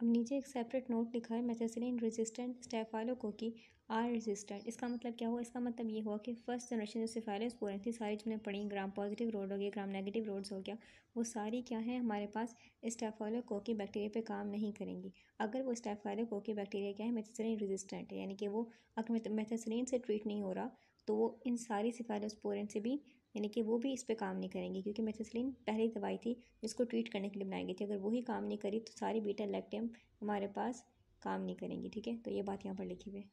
अब नीचे एक सेपरेट नोट लिखा है, methicillin resistant staphylococci are resistant. इसका मतलब क्या हुआ? इसका मतलब ये हुआ कि फर्स्ट जनरेशन जो सेफाइलोस्पोरेन थी सारी जो पड़ी, ग्राम पॉजिटिव रोड हो गया, ग्राम नेगेटिव रोड्स हो गया, वो सारी क्या है हमारे पास स्टेफाइलोकोकी बैक्टीरिया पे काम नहीं करेंगी। अगर वो स्टेफाइलोकोकी बैक्टीरिया क्या है, मेथिसिलिन रेजिस्टेंट है, यानी कि वो अगर मेथिसिलिन से ट्रीट नहीं हो रहा तो वो इन सारी सेफाइलोस्पोरेन से भी यानी कि वो भी इस पर काम नहीं करेंगी, क्योंकि मेथिसिलिन पहली दवाई थी जिसको ट्रीट करने के लिए बनाई गई थी। अगर वही काम नहीं करी तो सारी बीटा लैक्टम हमारे पास काम नहीं करेंगी। ठीक है, तो ये बात यहाँ पर लिखी हुई है।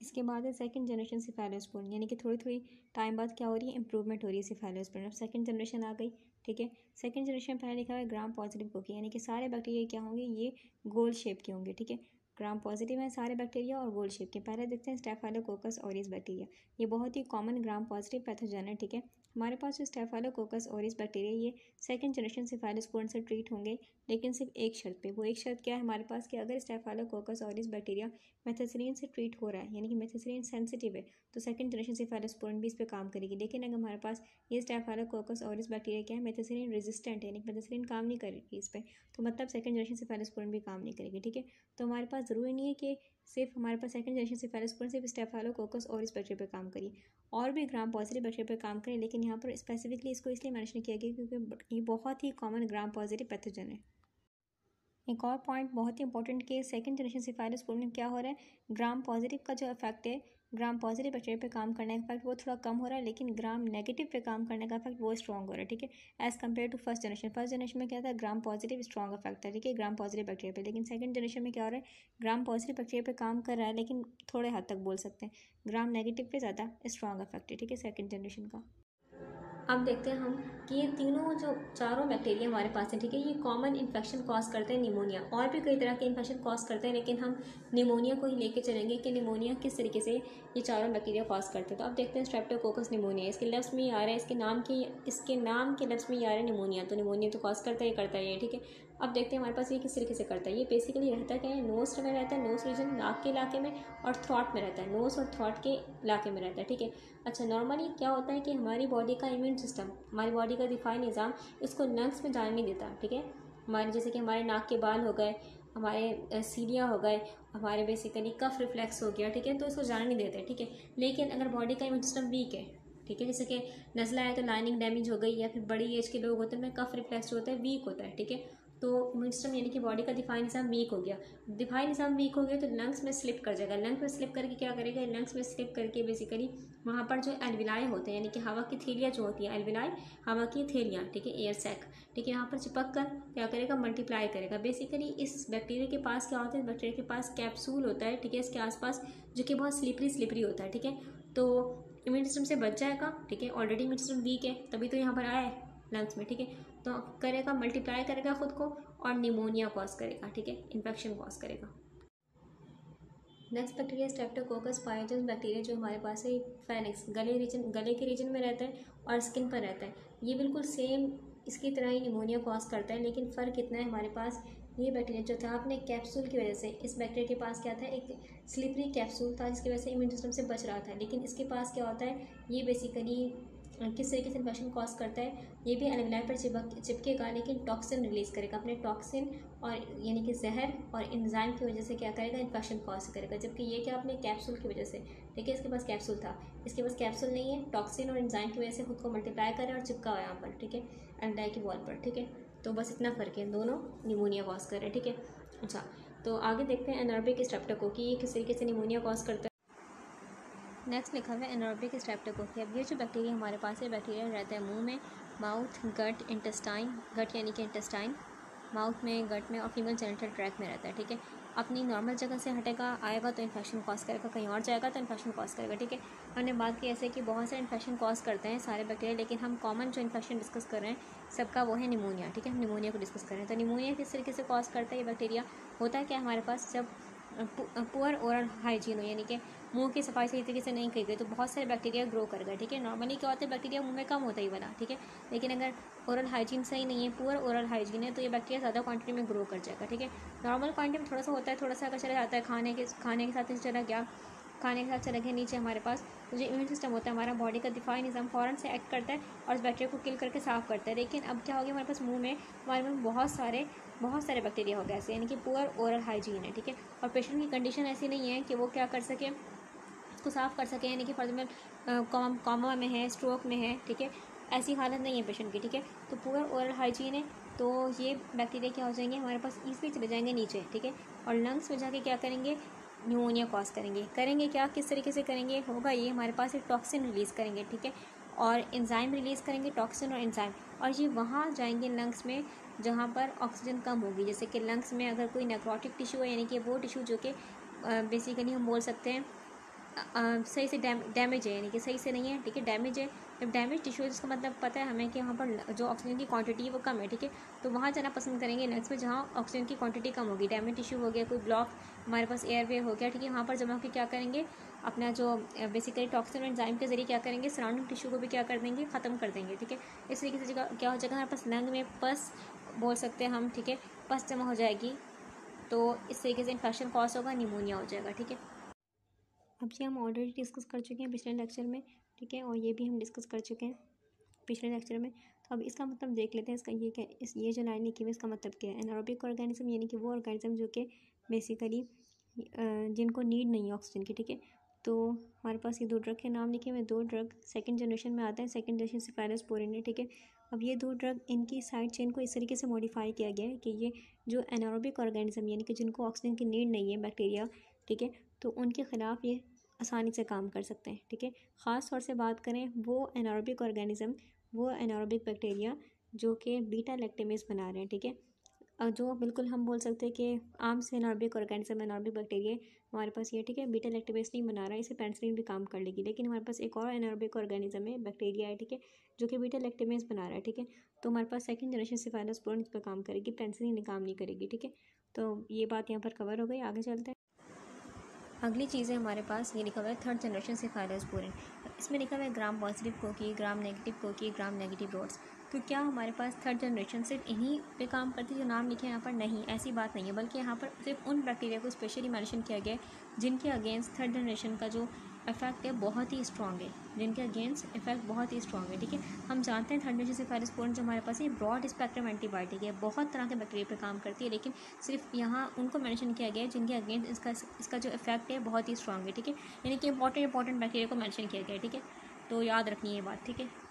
इसके बाद है सेकंड जनरेशन सेफाइलोस्पोरेन, यानी कि थोड़ी थोड़ी टाइम बाद क्या हो रही है, इंप्रूवमेंट हो रही है सेफाइलोस्पोरेन। अब सेकंड जनरेशन आ गई। ठीक है, सेकंड जनरेशन पहले लिखा हुआ है ग्राम पॉजिटिव कोकी, यानी कि सारे बैक्टीरिया क्या होंगे, ये गोल शेप के होंगे। ठीक है, ग्राम पॉजिटिव है सारे बैक्टीरिया और गोल शेप के। पहले देखते हैं स्टेफाइलोकोकस ऑरिस बैक्टीरिया, ये बहुत ही कॉमन ग्राम पॉजिटिव पैथोजन है। ठीक है, हमारे पास जो स्टेफाइलोकोकस ऑरिस बैक्टीरिया ये सेकंड जनरेशन सेफाइलोस्पोरेन से ट्रीट होंगे, लेकिन सिर्फ एक शर्त पे। वो एक शर्त क्या है हमारे पास, कि अगर स्टेफाइलोकोकस ऑरिस बैक्टीरिया मेथिसिलिन से ट्रीट हो रहा है, यानी कि मेथिसिलिन सेंसिटिव है, तो सेकंड जनरेशन सेफाइलोस्पोरेन भी इस पर काम करेगी। लेकिन अगर हमारे पास ये स्टेफाइलोकोकस ऑरिस बैक्टीरिया क्या है, मेथिसिलिन रेजिस्टेंट है, यानी कि मेथिसिलिन काम नहीं करेगी इस पर, तो मतलब सेकंड जनरेशन सेफाइलोस्पोरेन भी काम नहीं करेगी। ठीक है, तो हमारे पास ज़रूरी नहीं है कि सिर्फ हमारे पास सेकंड जनरेशन सेफाइलोस्पोरेन सिर्फ स्टेफाइलोकोकस ऑरिस बैक्टीरिया पर काम करिए, और भी ग्राम पॉजिटिव बैक्टीरिया पर काम करें। लेकिन यहाँ पर स्पेसिफिकली इसको इसलिए मेंशन किया गया क्योंकि ये बहुत ही कॉमन ग्राम पॉजिटिव पैथोजन है। एक और पॉइंट बहुत ही इंपॉर्टेंट कि सेकंड जनरेशन सेफाइलोस्पोरेन में क्या हो रहा है, ग्राम पॉजिटिव का जो इफेक्ट है, ग्राम पॉजिटिव बैक्टीरिया पे काम करने का इफेक्ट वो थोड़ा कम हो रहा है, लेकिन ग्राम नेगेटिव पे काम करने का इफेक्ट वो स्ट्रॉन्ग हो रहा है। ठीक है, as compare to first generation. First generation में क्या था, ग्राम पॉजिटिव स्ट्रॉन्ग इफेक्ट था, ठीक है, ग्राम पॉजिटिव बैक्टीरिया पे। लेकिन सेकंड जनरेशन में क्या हो रहा है, ग्राम पॉजिटिव बैक्टीरिया पे काम कर रहा है, लेकिन थोड़े हद तक बोल सकते हैं ग्राम नेगेटिव पे ज़्यादा स्ट्रॉन्ग इफेक्ट है। ठीक है, सेकंड जनरेशन का। अब देखते हैं हम कि ये तीनों जो चारों बैक्टीरिया हमारे पास हैं, ठीक है, ये कॉमन इन्फेक्शन कॉज करते हैं निमोनिया। और भी कई तरह के इन्फेक्शन कॉज करते हैं, लेकिन हम निमोनिया को ही लेके चलेंगे कि निमोनिया किस तरीके से ये चारों बैक्टीरिया कॉज करते हैं। तो अब देखते हैं स्ट्रेप्टोकोकस निमोनिया, इसके लफ्ज़ में ये आ रहा है, इसके नाम के लफ्ज़ में ये आ रहा है निमोनिया, तो निमोनिया तो कॉज करता है। ठीक है, अब देखते हैं हमारे पास ये किस तरीके से करता है। ये बेसिकली रहता क्या है, नोज में रहता है, नोज रीजन नाक के इलाके में, और थ्रॉट में रहता है, नोज और थ्रॉट के इलाके में रहता है। ठीक है, अच्छा, नॉर्मली क्या होता है कि हमारी बॉडी का इम्यून सिस्टम, हमारी बॉडी का दिफाई निज़ाम इसको लंग्स में जाने नहीं देता। ठीक है, हमारे जैसे कि हमारे नाक के बाल हो गए, हमारे सीलिया हो गए, हमारे बेसिकली कफ रिफ्लेक्स हो गया। ठीक है, तो इसको जाने नहीं देते। ठीक है, लेकिन अगर बॉडी का इम्यून सिस्टम वीक है, ठीक है, जैसे कि नज़ला है तो लाइनिंग डैमेज हो गई, या फिर बड़ी एज के लोग होते हैं उनमें कफ रिफ्लेक्स जो होता है वीक होता है। ठीक है, तो इम्यून सिस्टम यानी कि बॉडी का दिफाई निज़ाम वीक हो गया। दिफाई निज़ाम वीक हो गया तो लंग्स में स्लिप कर जाएगा। लंग्स में स्लिप करके क्या करेगा, लंग्स में स्लिप करके बेसिकली वहाँ पर जो एल्विलाई होते हैं, यानी कि हवा की थैलियाँ जो होती हैं, एल्विलाई हवा की थैलियाँ, ठीक है, एयर सैक, ठीक है, यहाँ पर चिपक कर क्या करेगा, मल्टीप्लाई करेगा। बेसिकली इस बैक्टीरिया के पास क्या होता है, बैक्टीरिया के पास कैप्सूल होता है, ठीक है, इसके आसपास, जो कि बहुत स्लिपरी होता है। ठीक है, तो इम्यून सिस्टम से बच जाएगा। ठीक है, ऑलरेडी इम्यून सिस्टम वीक है, तभी तो यहाँ पर आया है लंग्स में। ठीक है, तो करेगा, मल्टीप्लाई करेगा खुद को और निमोनिया कॉज करेगा। ठीक है, इन्फेक्शन कॉज करेगा। Next bacteria Streptococcus pyogenes bacteria, जो हमारे पास है फेनिक्स, गले के रीजन में रहता है और स्किन पर रहता है। ये बिल्कुल सेम इसकी तरह ही निमोनिया कॉज करता है, लेकिन फ़र्क इतना है, हमारे पास ये बैक्टीरिया जो था अपने कैप्सूल की वजह से, इस बैक्टीरिया के पास क्या था, एक स्लिपरी कैप्सूल था जिसकी वजह से इम्यून सिस्टम से बच रहा था। लेकिन इसके पास क्या होता है, ये बेसिकली किस तरीके से इन्फेक्शन कॉज करता है, ये भी एल्विलाई पर चिपकेगा, लेकिन टॉक्सिन रिलीज करेगा, अपने टॉक्सिन और यानी कि जहर और एंजाइम की वजह से क्या करेगा, इन्फेक्शन कॉज करेगा। जबकि ये क्या अपने कैप्सूल की वजह से, ठीक है, इसके पास कैप्सूल था, इसके पास कैप्सूल नहीं है, टॉक्सिन और एंजाइम की वजह से खुद को मल्टीप्लाई करे और चिपका हुआ यहाँ पर। ठीक है, एल्विलाई की वॉल पर। ठीक है, तो बस इतना फ़र्क है, दोनों निमोनिया कॉज कर रहे हैं। ठीक है, अच्छा, तो आगे देखते हैं एनारोबिक स्ट्रेप्टोकोकी, ये किस तरीके से निमोनिया कॉज करता है। नेक्स्ट लिखा हुआ है एनारोबिक स्ट्रेप्टोकोकी। अब ये जो बैक्टीरिया हमारे पास है, बैक्टीरिया रहता है मुंह में, माउथ, गट, इंटेस्टाइन, गट यानी कि इंटेस्टाइन, माउथ में, गट में और फीमेल जेनिटल ट्रैक में रहता है। ठीक है, अपनी नॉर्मल जगह से हटेगा, आएगा तो इन्फेक्शन कॉज करेगा, कहीं और जाएगा तो इन्फेक्शन कॉज करेगा। ठीक है, हमने बात की ऐसे कि बहुत से इन्फेक्शन कॉज करते हैं सारे बैक्टीरिया, लेकिन हम कॉमन जो इन्फेक्शन डिस्कस कर रहे हैं सबका वो है निमोनिया। ठीक है, हम निमोनिया को डिस्कस कर रहे हैं। तो निमोनिया किस तरीके से कॉज करता है ये बैक्टीरिया, होता है क्या हमारे पास, जब पुअर ओरल हाइजीन हो, यानी कि मुंह की सफाई सही तरीके से नहीं की गई, तो बहुत सारे बैक्टीरिया ग्रो कर गए। ठीक है, नॉर्मली क्या होता है, बैक्टीरिया मुंह में कम होता ही वाला। ठीक है, लेकिन अगर ओरल हाइजीन सही नहीं है, पुअर ओरल हाइजीन है, तो ये बैक्टीरिया ज़्यादा क्वांटिटी में ग्रो कर जाएगा। ठीक है, नॉर्मल क्वांटिटी में थोड़ा सा होता है, थोड़ा सा अगर चला जाता है खाने के साथ चला गया, खाने के साथ चले गए नीचे, हमारे पास जो इम्यून सिस्टम होता है, हमारा बॉडी का दिफाई निज़ाम फ़ौरन से एक्ट करता है और उस बैक्टीरिया को किल करके साफ़ करता है। लेकिन अब क्या हो गया, हमारे पास मुँह में हमारे में बहुत सारे बैक्टीरिया हो गए ऐसे, यानी कि पुअर ओरल हाइजीन है, ठीक है। और पेशेंट की कंडीशन ऐसी नहीं है कि वो क्या कर सके, उसको साफ़ कर सके, यानी कि फॉर एग्जाम्पल कॉमा में है, स्ट्रोक में है, ठीक है, ऐसी हालत नहीं है पेशेंट की, ठीक है। तो पुअर ओरल हाइजीन है, तो ये बैक्टीरिया क्या हो जाएंगे, हमारे पास ईज़िली चले जाएंगे नीचे, ठीक है। और लंग्स में जाके क्या करेंगे, न्यूमोनिया कॉज करेंगे क्या, किस तरीके से करेंगे, होगा ये हमारे पास एक टॉक्सिन रिलीज़ करेंगे, ठीक है, और एंजाइम रिलीज़ करेंगे, टॉक्सिन और एंजाइम, और ये वहाँ जाएंगे लंग्स में जहाँ पर ऑक्सीजन कम होगी। जैसे कि लंग्स में अगर कोई नेक्रोटिक टिश्यू है, यानी कि वो टिश्यू जो कि बेसिकली हम बोल सकते हैं सही से डैमेज है, यानी कि सही से नहीं है, ठीक है, डैमेज है। जब डैमेज टिश्यू है जिसका मतलब पता है हमें कि वहाँ पर जो ऑक्सीजन की क्वांटिटी है वो कम है, ठीक है, तो वहाँ जाना पसंद करेंगे लंग्स में जहाँ ऑक्सीजन की क्वांटिटी कम होगी। डैमेज टिश्यू हो गया, कोई ब्लॉक हमारे पास एयरवे हो गया, ठीक है, वहाँ पर जब हम क्या करेंगे, अपना जो बेसिकली टॉक्सिन और एंजाइम के जरिए क्या करेंगे, सराउंडिंग टिश्यू को भी क्या कर देंगे, ख़त्म कर देंगे, ठीक है। इस तरीके से क्या हो जाएगा, हमारे पास लंग में पस बोल सकते हैं हम, ठीक है, पस जमा हो जाएगी, तो इस तरीके से इन्फेक्शन कॉज होगा, निमोनिया हो जाएगा, ठीक है। अब ये हम ऑलरेडी डिस्कस कर चुके हैं पिछले लेक्चर में, ठीक है, और ये भी हम डिस्कस कर चुके हैं पिछले लेक्चर में। तो अब इसका मतलब देख लेते हैं, इसका ये क्या, ये जो लाइन लिखी हुई है इसका मतलब क्या है। एनारोबिक ऑर्गेनिज्म यानी कि वो ऑर्गेनिज्म जो कि बेसिकली जिनको नीड नहीं है ऑक्सीजन की, ठीक है। तो हमारे पास ये 2 ड्रग के नाम लिखे हुए हैं, 2 ड्रग सेकंड जनरेशन में आता है, सेकंड जनरेशन सेफालोस्पोरिन है, ठीक है। अब ये 2 ड्रग, इनकी साइड चेन को इस तरीके से मॉडिफाई किया गया है कि ये जो एनारोबिक ऑर्गेनिज्म यानी कि जिनको ऑक्सीजन की नीड नहीं है बैक्टीरिया, ठीक है, तो उनके खिलाफ ये आसानी से काम कर सकते हैं, ठीक है। ख़ास तौर से बात करें वो एनारोबिक ऑर्गेनिज्म, वो एनारोबिक बैक्टीरिया जो कि बीटा लैक्टेमेज बना रहे हैं, ठीक है, जो बिल्कुल हम बोल सकते हैं कि आम से एनारोबिक ऑर्गेनिज्म एनारोबिक बैक्टीरिया हमारे पास ये, ठीक है, बीटा लैक्टेमेज नहीं बना रहा है, इसे पेनिसिलिन भी काम कर लेगी। लेकिन हमारे पास एक और एनारोबिक ऑर्गेनिज्म है, बैक्टीरिया है, ठीक है, जो कि बीटा लैक्टेमेज बना रहा है, ठीक है, तो हमारे पास सेकंड जनरेशन सेफालोस्पोरिन इस पर काम करेगी, पेनिसिलिन काम नहीं करेगी, ठीक है। तो ये बात यहाँ पर कवर हो गई, आगे चलते हैं। अगली चीज़ है हमारे पास, ये लिखा हुआ है थर्ड जनरेशन सेफालोस्पोरिन। इसमें लिखा हुआ है ग्राम पॉजिटिव कोकी, ग्राम नेगेटिव कोकी, ग्राम नेगेटिव रोड्स। तो क्या हमारे पास थर्ड जनरेशन सिर्फ इन्हीं पे काम करती है जो नाम लिखे हैं यहाँ पर? नहीं, ऐसी बात नहीं है, बल्कि यहाँ पर सिर्फ उन बैक्टीरिया को स्पेशली मेंशन किया गया है जिनके अगेंस्ट थर्ड जनरेशन का जो इफेक्ट है बहुत ही स्ट्रॉन्ग है, जिनके अगेंस्ट इफेक्ट बहुत ही स्ट्रॉन्ग है, ठीक है। हम जानते हैं थर्ड जनरेशन सेफालोस्पोरिन जो हमारे पास है ब्रॉड स्पेक्ट्रम एंटीबायोटिक है, बहुत तरह के बैक्टीरिया पे काम करती है, लेकिन सिर्फ यहाँ उनको मेंशन किया गया है जिनके अगेंस्ट इसका जो इफेक्ट है बहुत ही स्ट्रॉन्ग है, ठीक है, यानी कि इंपॉर्टेंट बैक्टीरिया को मेंशन किया गया है, ठीक है, तो याद रखनी है ये बात, ठीक है।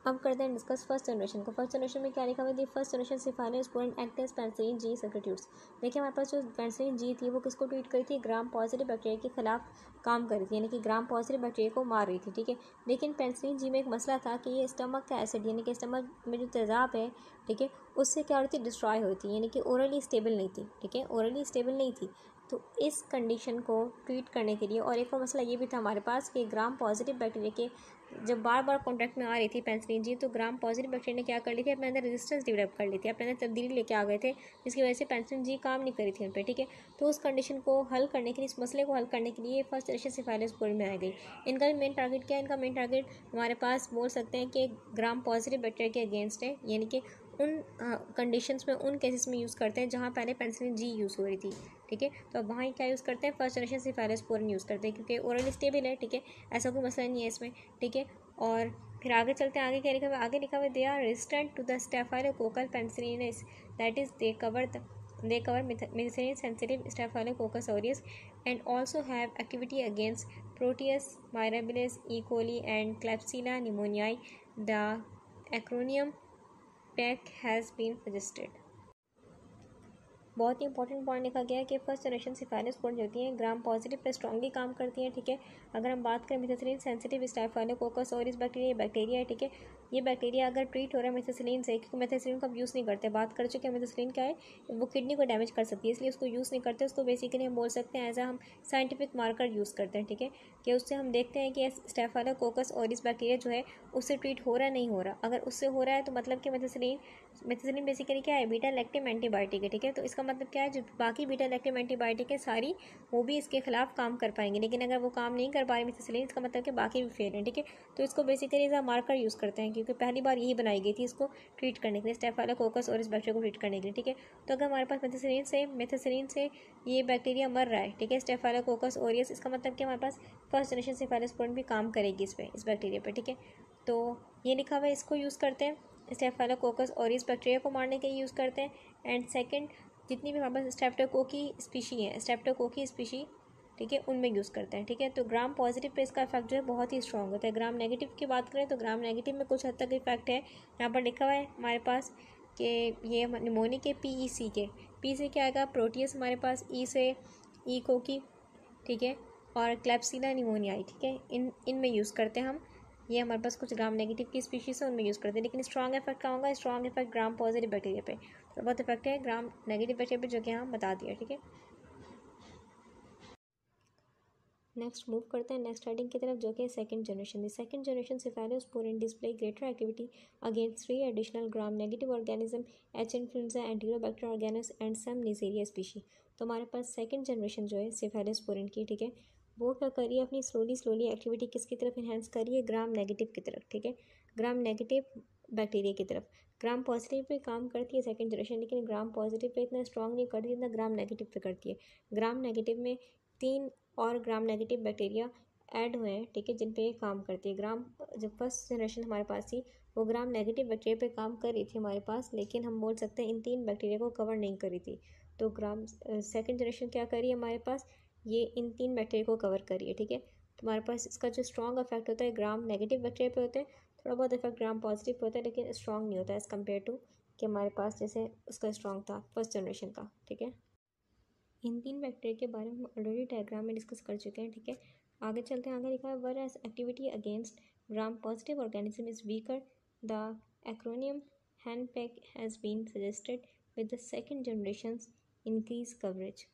अब करते हैं डिस्कस फर्स्ट जनरेशन को। फर्स्ट जनरेशन में क्या लिखा हुआ है, first generation cephalosporin act as penicillin G substitutes. देखिए हमारे पास जो पेनिसिलिन जी थी वो किसको ट्रीट करी थी, ग्राम पॉजिटिव बैक्टीरिया के खिलाफ काम कर रही थी, यानी कि ग्राम पॉजिटिव बैक्टीरिया को मार रही थी, ठीक है। लेकिन पेनिसिलिन जी में एक मसला था कि ये स्टमक का एसिड यानी कि स्टमक में जो तेज़ाब है, ठीक है, उससे क्या होती थी, डिस्ट्रॉय होती, यानी कि ओरली स्टेबल नहीं थी, ठीक है, ओरली स्टेबल नहीं थी। तो इस कंडीशन को ट्रीट करने के लिए, और एक और मसला ये भी था हमारे पास कि ग्राम पॉजिटिव बैक्टीरिया के जब बार बार कॉन्टैक्ट में आ रही थी पेनिसिलिन जी, तो ग्राम पॉजिटिव बैक्टीरिया ने क्या कर ली थी, अपने अंदर रेजिस्टेंस डेवलप कर ली थी, अपने अंदर तब्दीली लेके आ गए थे, जिसकी वजह से पेनिसिलिन जी काम नहीं करी थी उन पर, ठीक है। तो उस कंडीशन को हल करने के लिए, इस मसले को हल करने के लिए फर्स्ट जनरेशन सेफालोस्पोरिन में आ गई। इनका मेन टारगेट क्या है, इनका मेन टारगेट हमारे पास बोल सकते हैं कि ग्राम पॉजिटिव बैक्टीरिया के अगेंस्ट है, यानी कि उन कंडीशंस में, उन केसेस में यूज़ करते हैं जहाँ पहले पेनिसिलिन जी यूज़ हो रही थी, ठीक है। तो अब वहाँ क्या यूज़ करते हैं, फर्स्ट जनरेशन सेफालोस्पोरिन यूज़ करते हैं, क्योंकि ओरली स्टेबल है, ठीक है, ऐसा कोई मसला नहीं है इसमें, ठीक है। और फिर आगे चलते हैं, आगे क्या लिखा हुआ है, आगे लिखा हुआ है they are resistant to the staphylococcal penicillinase, that is they cover methicillin sensitive Staphylococcus aureus and also have activity against Proteus mirabilis, E. coli and Klebsiella pneumoniae. The acronym PEC has been suggested. बहुत ही important point लिखा गया है कि first generation cephalosporin जो होती हैं gram positive pay strongly काम करती हैं, ठीक है। अगर हम बात करें मेथिसिलिन सेंसिटिव स्टाफाइलोकोकस और इस बैक्टीरिया है, ठीक है, ये बैक्टीरिया अगर ट्रीट हो रहा है मेथिसिलिन से, क्योंकि मेथिसिलिन को अब यूज़ नहीं करते, बात कर चुके हैं मेथिसिलिन क्या है, वो किडनी को डैमेज कर सकती है, इसलिए उसको यूज़ नहीं करते, उसको बेसिकली हम बोल सकते हैं एज हम साइंटिफिक मार्कर यूज़ करते हैं, ठीक है, कि उससे हम देखते हैं कि स्टाफाइलोकोकस और इस बैक्टीरिया जो है उससे ट्रीट हो रहा है नहीं हो रहा। अगर उससे हो रहा है तो मतलब कि मेथिसिलिन बेसिकली क्या है, बीटा लैक्टम एंटीबायोटिक है, ठीक है। तो इसका मतलब क्या है, जो बाकी बीटा लैक्टम एंटीबायोटिक है सारी, वो भी इसके खिलाफ काम कर पाएंगे, लेकिन अगर वो काम नहीं कर पा रही मेथिसिलिन, इसका मतलब कि बाकी भी फेल हैं, ठीक है। तो इसको basically as a marker use करते हैं क्योंकि पहली बार यही बनाई गई थी इसको ट्रीट करने के लिए, स्टेफाइलोकोकस और इस बैक्टीरिया को ट्रीट करने के लिए, ठीक है। तो अगर हमारे पास मेथिसिलिन से ये बैक्टीरिया मर रहा है, ठीक है, स्टेफाइलोकोकस ओरियस, इसका मतलब कि हमारे पास फर्स्ट जनरेशन सेफाइलोस्पोरेन भी काम करेगी इस बैक्टीरिया पर, ठीक है। तो ये लिखा हुआ है, इसको यूज़ करते हैं स्टेफाइलोकोकस ओरियस बैक्टीरिया को मारने के लिए यूज़ करते हैं। एंड सेकंड, जितनी भी हमारे पास स्ट्रेप्टोकोकी स्पीशी, ठीक है, उनमें यूज़ करते हैं, ठीक है। तो ग्राम पॉजिटिव पे इसका इफेक्ट जो है बहुत ही स्ट्रॉन्ग होता है। ग्राम नेगेटिव की बात करें तो ग्राम नेगेटिव में कुछ हद तक इफेक्ट है, यहाँ पर लिखा हुआ है हमारे पास कि ये निमोनिक के PEC के, पी से क्या आएगा प्रोटियस हमारे पास, ई से ई कोकी, ठीक है, और क्लैप्सिला निमोनियाई, ठीक है, इनमें यूज़ करते हैं हम। ये हमारे पास कुछ ग्राम नेगेटिव की स्पीशीज़ है, उनमें यूज़ करते हैं। लेकिन स्ट्रॉन्ग इफेक्ट कहाँ होगा, strong effect gram positive bacteria पे, तो बहुत इफेक्ट है ग्राम नेगेटिव बैक्टीरिया पे, जो कि हम बता दिया, ठीक है। नेक्स्ट मूव करते हैं नेक्स्ट हेडिंग की तरफ, जो कि second generation cephalosporin display greater activity against 3 additional gram negative organism, H influenzae, Enterobacter organisms and some Neisseria species. तो हमारे पास सेकंड जनरेशन जो है सेफालोस्पोरेन की, ठीक है, वो क्या कर रही है, अपनी स्लोली एक्टिविटी किसकी तरफ इन्हेंस कर रही है, ग्राम नेगेटिव की तरफ, ठीक है, ग्राम नेगेटिव बैक्टीरिया की तरफ। ग्राम पॉजिटिव पे काम करती है सेकंड जनरेशन, लेकिन ग्राम पॉजिटिव पे इतना स्ट्रॉन्ग नहीं करती जितना ग्राम नेगेटिव पे करती है। ग्राम नेगेटिव में 3 और ग्राम नेगेटिव बैक्टीरिया ऐड हुए हैं, ठीक है, जिन पे ये काम करती है। ग्राम जब फर्स्ट जनरेशन हमारे पास थी वो ग्राम नेगेटिव बैक्टीरिया पे काम कर रही थी हमारे पास, लेकिन हम बोल सकते हैं इन 3 बैक्टीरिया को कवर नहीं कर रही थी। तो ग्राम सेकंड जनरेशन क्या करी है हमारे पास, ये इन 3 बैक्टीरिया को कवर करिए, ठीक है। तो हमारे पास इसका जो स्ट्रॉन्ग इफेक्ट होता है ग्राम नेगेटिव बैक्टीरिया पे होता है, थोड़ा बहुत इफेक्ट ग्राम पॉजिटिव पे होता है, लेकिन स्ट्रॉन्ग नहीं होता है एज़ कम्पेयर टू कि हमारे पास जैसे उसका स्ट्रॉन्ग था फर्स्ट जनरेशन का, ठीक है। इन 3 बैक्टीरिया के बारे में हम ऑलरेडी डायग्राम में डिस्कस कर चुके हैं, ठीक है। आगे चलते हैं, आगे लिखा है whereas activity against gram positive organism is weaker, the acronym हैंडपेक has been suggested with the second generation increase coverage.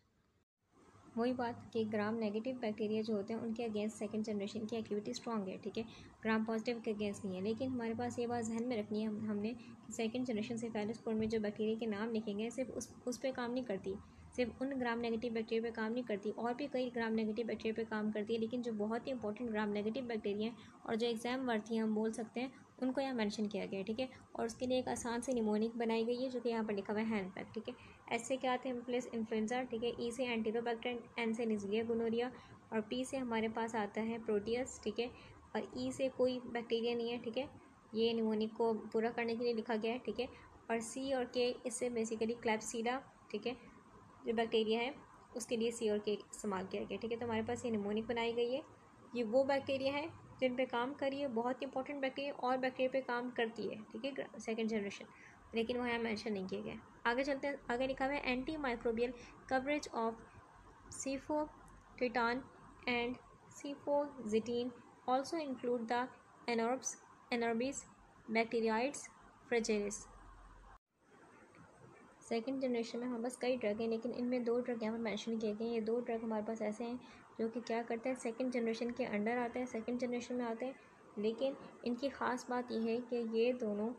वही बात कि ग्राम नेगेटिव बैक्टीरिया जो होते हैं उनके अगेंस्ट सेकंड जनरेशन की एक्टिविटी स्ट्रॉन्ग है, ठीक है, ग्राम पॉजिटिव के अगेंस्ट नहीं है। लेकिन हमारे पास ये बात जहन में रखनी है हमने कि सेकंड जनरेशन सेफालोस्पोरेन में जो बैक्टीरिया के नाम लिखेंगे सिर्फ उस पर काम नहीं करती, सिर्फ उन ग्राम नेगेटिव बैक्टीरिया पे काम नहीं करती, और भी कई ग्राम नेगेटिव बैक्टीरिया पे काम करती है। लेकिन जो बहुत ही इंपॉर्टेंट ग्राम नेगेटिव बैक्टीरिया हैं और जो एग्जाम वर्थी हैं हम बोल सकते हैं, उनको यहाँ मेंशन किया गया है, ठीक है। और उसके लिए एक आसान सी निमोनिक बनाई गई है जो कि यहाँ पर लिखा हुआ है हैंडपैक, ठीक है। एस से क्या आते हैं प्लस इन्फ्लुएंजा, ठीक है, ई से एंटीरोबैक्टर, एन से निज़लिया गोनोरिया, और पी से हमारे पास आता है प्रोटियस, ठीक है, और ई से कोई बैक्टीरिया नहीं है, ठीक है। ये निमोनिक को पूरा करने के लिए लिखा गया है, ठीक है। और सी और के इससे बेसिकली क्लैप्सिला, ठीक है, जो बैक्टीरिया है उसके लिए सी और के इस्तेमाल किया गया, ठीक है। तो हमारे पास ये निमोनिक बनाई गई है, ये वो बैक्टीरिया है जिन पे काम करी है, बहुत इंपॉर्टेंट बैक्टीरिया और बैक्टीरिया पे काम करती है, ठीक है, सेकंड जनरेशन, लेकिन वो यहाँ मेंशन नहीं किए गए। आगे चलते हैं, आगे लिखा हुआ है anti microbial coverage of cefotetan and cefoxitin also include the anaerobic bacteroides fragilis. Second generation में हमारे पास कई ड्रग हैं, लेकिन इनमें 2 ड्रग यहाँ पर मेंशन किए गए हैं। ये 2 ड्रग हमारे पास ऐसे हैं जो कि क्या करते हैं, सेकंड जनरेशन के अंडर आते हैं, सेकंड जनरेशन में आते हैं, लेकिन इनकी ख़ास बात यह है कि ये दोनों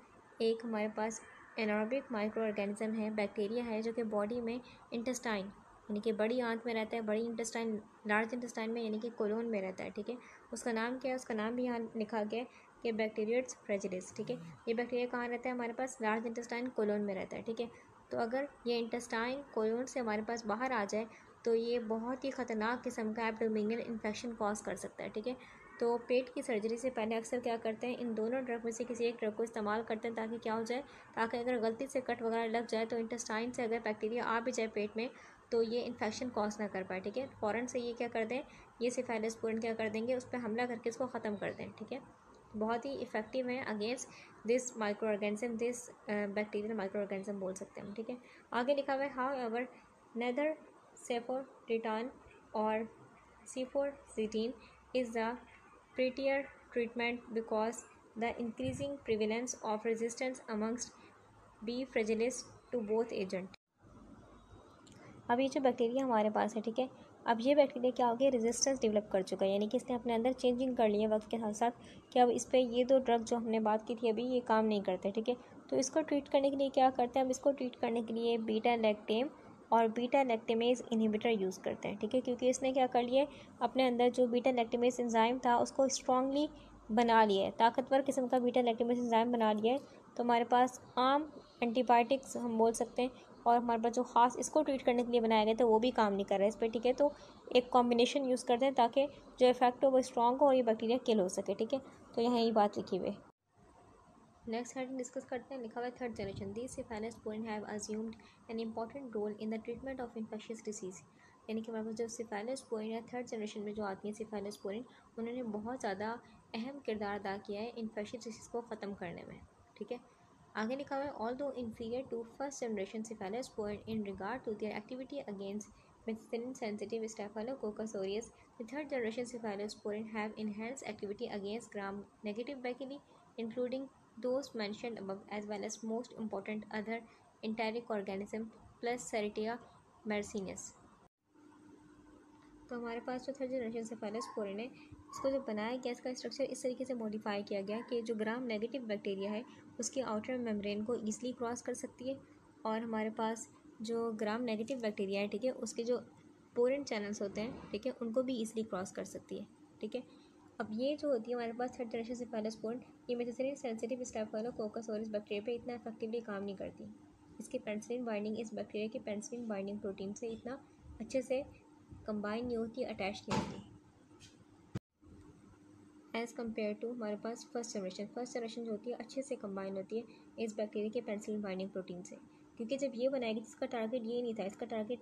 एक हमारे पास एनारोबिक माइक्रो ऑर्गेनिज्म है, बैक्टीरिया है, जो कि बॉडी में इंटेस्टाइन यानी कि बड़ी आंत में रहता है, बड़ी इंटेस्टाइन लार्ज इंटेस्टाइन में यानी कि कोलोन में रहता है, ठीक है। उसका नाम क्या है, उसका नाम भी यहाँ लिखा गया है कि बैक्टीरियड्स फ्रेजिलिस, ठीक है। ये बैक्टीरिया कहाँ रहता है हमारे पास, लार्ज इंटेस्टाइन कोलोन में रहता है, ठीक है। तो अगर ये इंटेस्टाइन कोलोन से हमारे पास बाहर आ जाए तो ये बहुत ही ख़तरनाक किस्म का एब्डोमिनल इन्फेक्शन कॉज कर सकता है, ठीक है। तो पेट की सर्जरी से पहले अक्सर क्या करते हैं, इन दोनों ड्रग में से किसी एक ड्रग को इस्तेमाल करते हैं, ताकि क्या हो जाए, ताकि अगर गलती से कट वगैरह लग जाए तो इंटेस्टाइन से अगर बैक्टीरिया आ भी जाए पेट में तो ये इन्फेक्शन कॉज ना कर पाए, ठीक है। फ़ौरन से ये क्या कर दें, ये सेफालोस्पोरेन क्या कर देंगे, उस पर हमला करके इसको ख़त्म कर दें, ठीक है। बहुत ही इफ़ेक्टिव है against this micro organism, this bacterial micro organism बोल सकते हैं हम, ठीक है। आगे लिखा हुआ है हाउ एवर नेदर सेफोटिटान और cefoxitin is the prettier treatment because the increasing prevalence of resistance amongst B fragilis to both agent। अब ये जो बैक्टीरिया हमारे पास है, ठीक है, अब ये बैक्टीरिया क्या हो गया, रेजिस्टेंस डेवलप कर चुका है, यानी कि इसने अपने अंदर चेंजिंग कर ली है वक्त के साथ साथ कि अब इस पर ये 2 ड्रग जो हमने बात की थी अभी ये काम नहीं करते, ठीक है। तो इसको ट्रीट करने के लिए क्या करते हैं, अब इसको ट्रीट करने के लिए बीटा लैक्टेम और बीटा लैक्टेमेज इनहिबिटर यूज़ करते हैं, ठीक है, क्योंकि इसने क्या कर लिया अपने अंदर जो बीटा लैक्टेमेज एंजाइम था उसको स्ट्रांगली बना लिया है, ताकतवर किस्म का बीटा लैक्टेमेज एंजाइम बना लिया है, तो हमारे पास आम एंटीबायोटिक्स हम बोल सकते हैं, और हमारे पास जो ख़ास इसको ट्रीट करने के लिए बनाया गया था वो भी काम नहीं कर रहा है इस पर, ठीक है। तो एक कॉम्बिनेशन यूज़ करते हैं ताकि जो इफेक्ट हो वो स्ट्रॉन्ग हो और ये बैक्टीरिया किल हो सके, ठीक है। तो यहाँ यही बात लिखी हुई है। नेक्स्ट हेडिंग डिस्कस करते हैं, लिखा हुआ है third generation. These cephalosporin have assumed an important role in the treatment of infectious disease. यानी कि हमारे पास जो सेफेलोस्पोरिन है थर्ड जनरेशन में जो आती है सेफेलोस्पोरिन, उन्होंने बहुत ज़्यादा अहम किरदार अदा किया है इन्फेक्शियस डिसीज़ को ख़त्म करने में, ठीक है। आगे लिखा हुआ है although inferior to first generation cephalosporin in regard to their activity against methicillin sensitive Staphylococcus aureus, the third generation cephalosporin have enhanced activity against gram-negative bacilli, including those mentioned above, as well as most important other enteric organism plus Serratia marcinus। तो हमारे पास जो third generation cephalosporin है, इसको जो बनाया गया इसका structure इस तरीके से मॉडिफाई किया गया कि जो ग्राम नेगेटिव बैक्टीरिया है उसकी आउटर मेम्ब्रेन को ईजिली क्रॉस कर सकती है, और हमारे पास जो ग्राम नेगेटिव बैक्टीरिया है, ठीक है, उसके जो पोरेन चैनल्स होते हैं, ठीक है, उनको भी ईजिली क्रॉस कर सकती है, ठीक है। अब ये जो होती है हमारे पास थर्ड जनरेशन सेफेलोस्पोरिन, ये methicillin sensitive staphylococcus orris bacteria पे इतना इफेक्टिवली काम नहीं करती। इसकी पेनिसिलिन बाइंडिंग इस बैक्टीरिया की पेनिसिलिन बाइंडिंग प्रोटीन से इतना अच्छे से कंबाइन नहीं होती, अटैच नहीं होती एज़ कम्पेयर टू हमारे पास फर्स्ट जनरेशन जो होती है अच्छे से कंबाइन होती है इस बैक्टीरिया के पेनिसिलिन बाइंडिंग प्रोटीन से। क्योंकि जब ये बनाएगी तो इसका टारगेट ये नहीं था, इसका टारगेट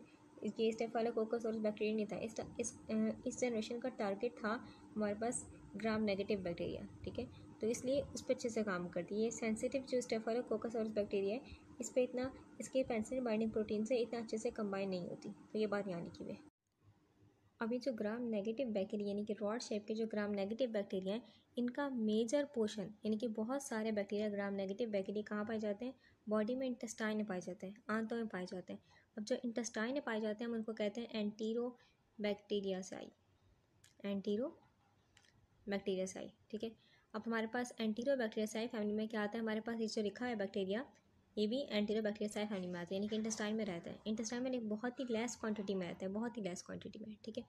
ये स्टेफिलोकोकस और बैक्टीरिया नहीं था, इस जनरेशन का टारगेट था हमारे पास ग्राम नेगेटिव बैक्टीरिया, ठीक है। तो इसलिए उस पर अच्छे से काम करती है। ये सेंसिटिव जो स्टेफिलोकोकस और बैक्टीरिया है इस पर इतना इसके पेनिसिलिन बाइंडिंग प्रोटीन से इतना अच्छे से कंबाइन नहीं होती, तो ये बात यहाँ लिखी हुई है। अभी जो ग्राम नेगेटिव बैक्टीरिया यानी कि रॉड शेप के जो ग्राम नेगेटिव बैक्टीरिया हैं, इनका मेजर पोर्शन यानी कि बहुत सारे बैक्टीरिया ग्राम नेगेटिव बैक्टीरिया कहाँ पाए जाते हैं, बॉडी में इंटेस्टाइन में पाए जाते हैं, आंतों में पाए जाते हैं। अब जो इंटेस्टाइन में पाए जाते हैं हम उनको कहते हैं एंटीरो बैक्टीरियासाई, एंटीरो बैक्टीरियासाई, ठीक है। अब हमारे पास एंटीरो बैक्टीरियासाई फैमिली में क्या आता है, हमारे पास ये जो लिखा है बैक्टीरिया ये भी एंटीरो बैक्टीरियासाई फैमिली में आता है, यानी कि इंटेस्टाइन में रहता है। इंटेस्टाइन में एक बहुत ही लेस क्वांटिटी में रहता है, बहुत ही लेस क्वांटिटी में, ठीक है।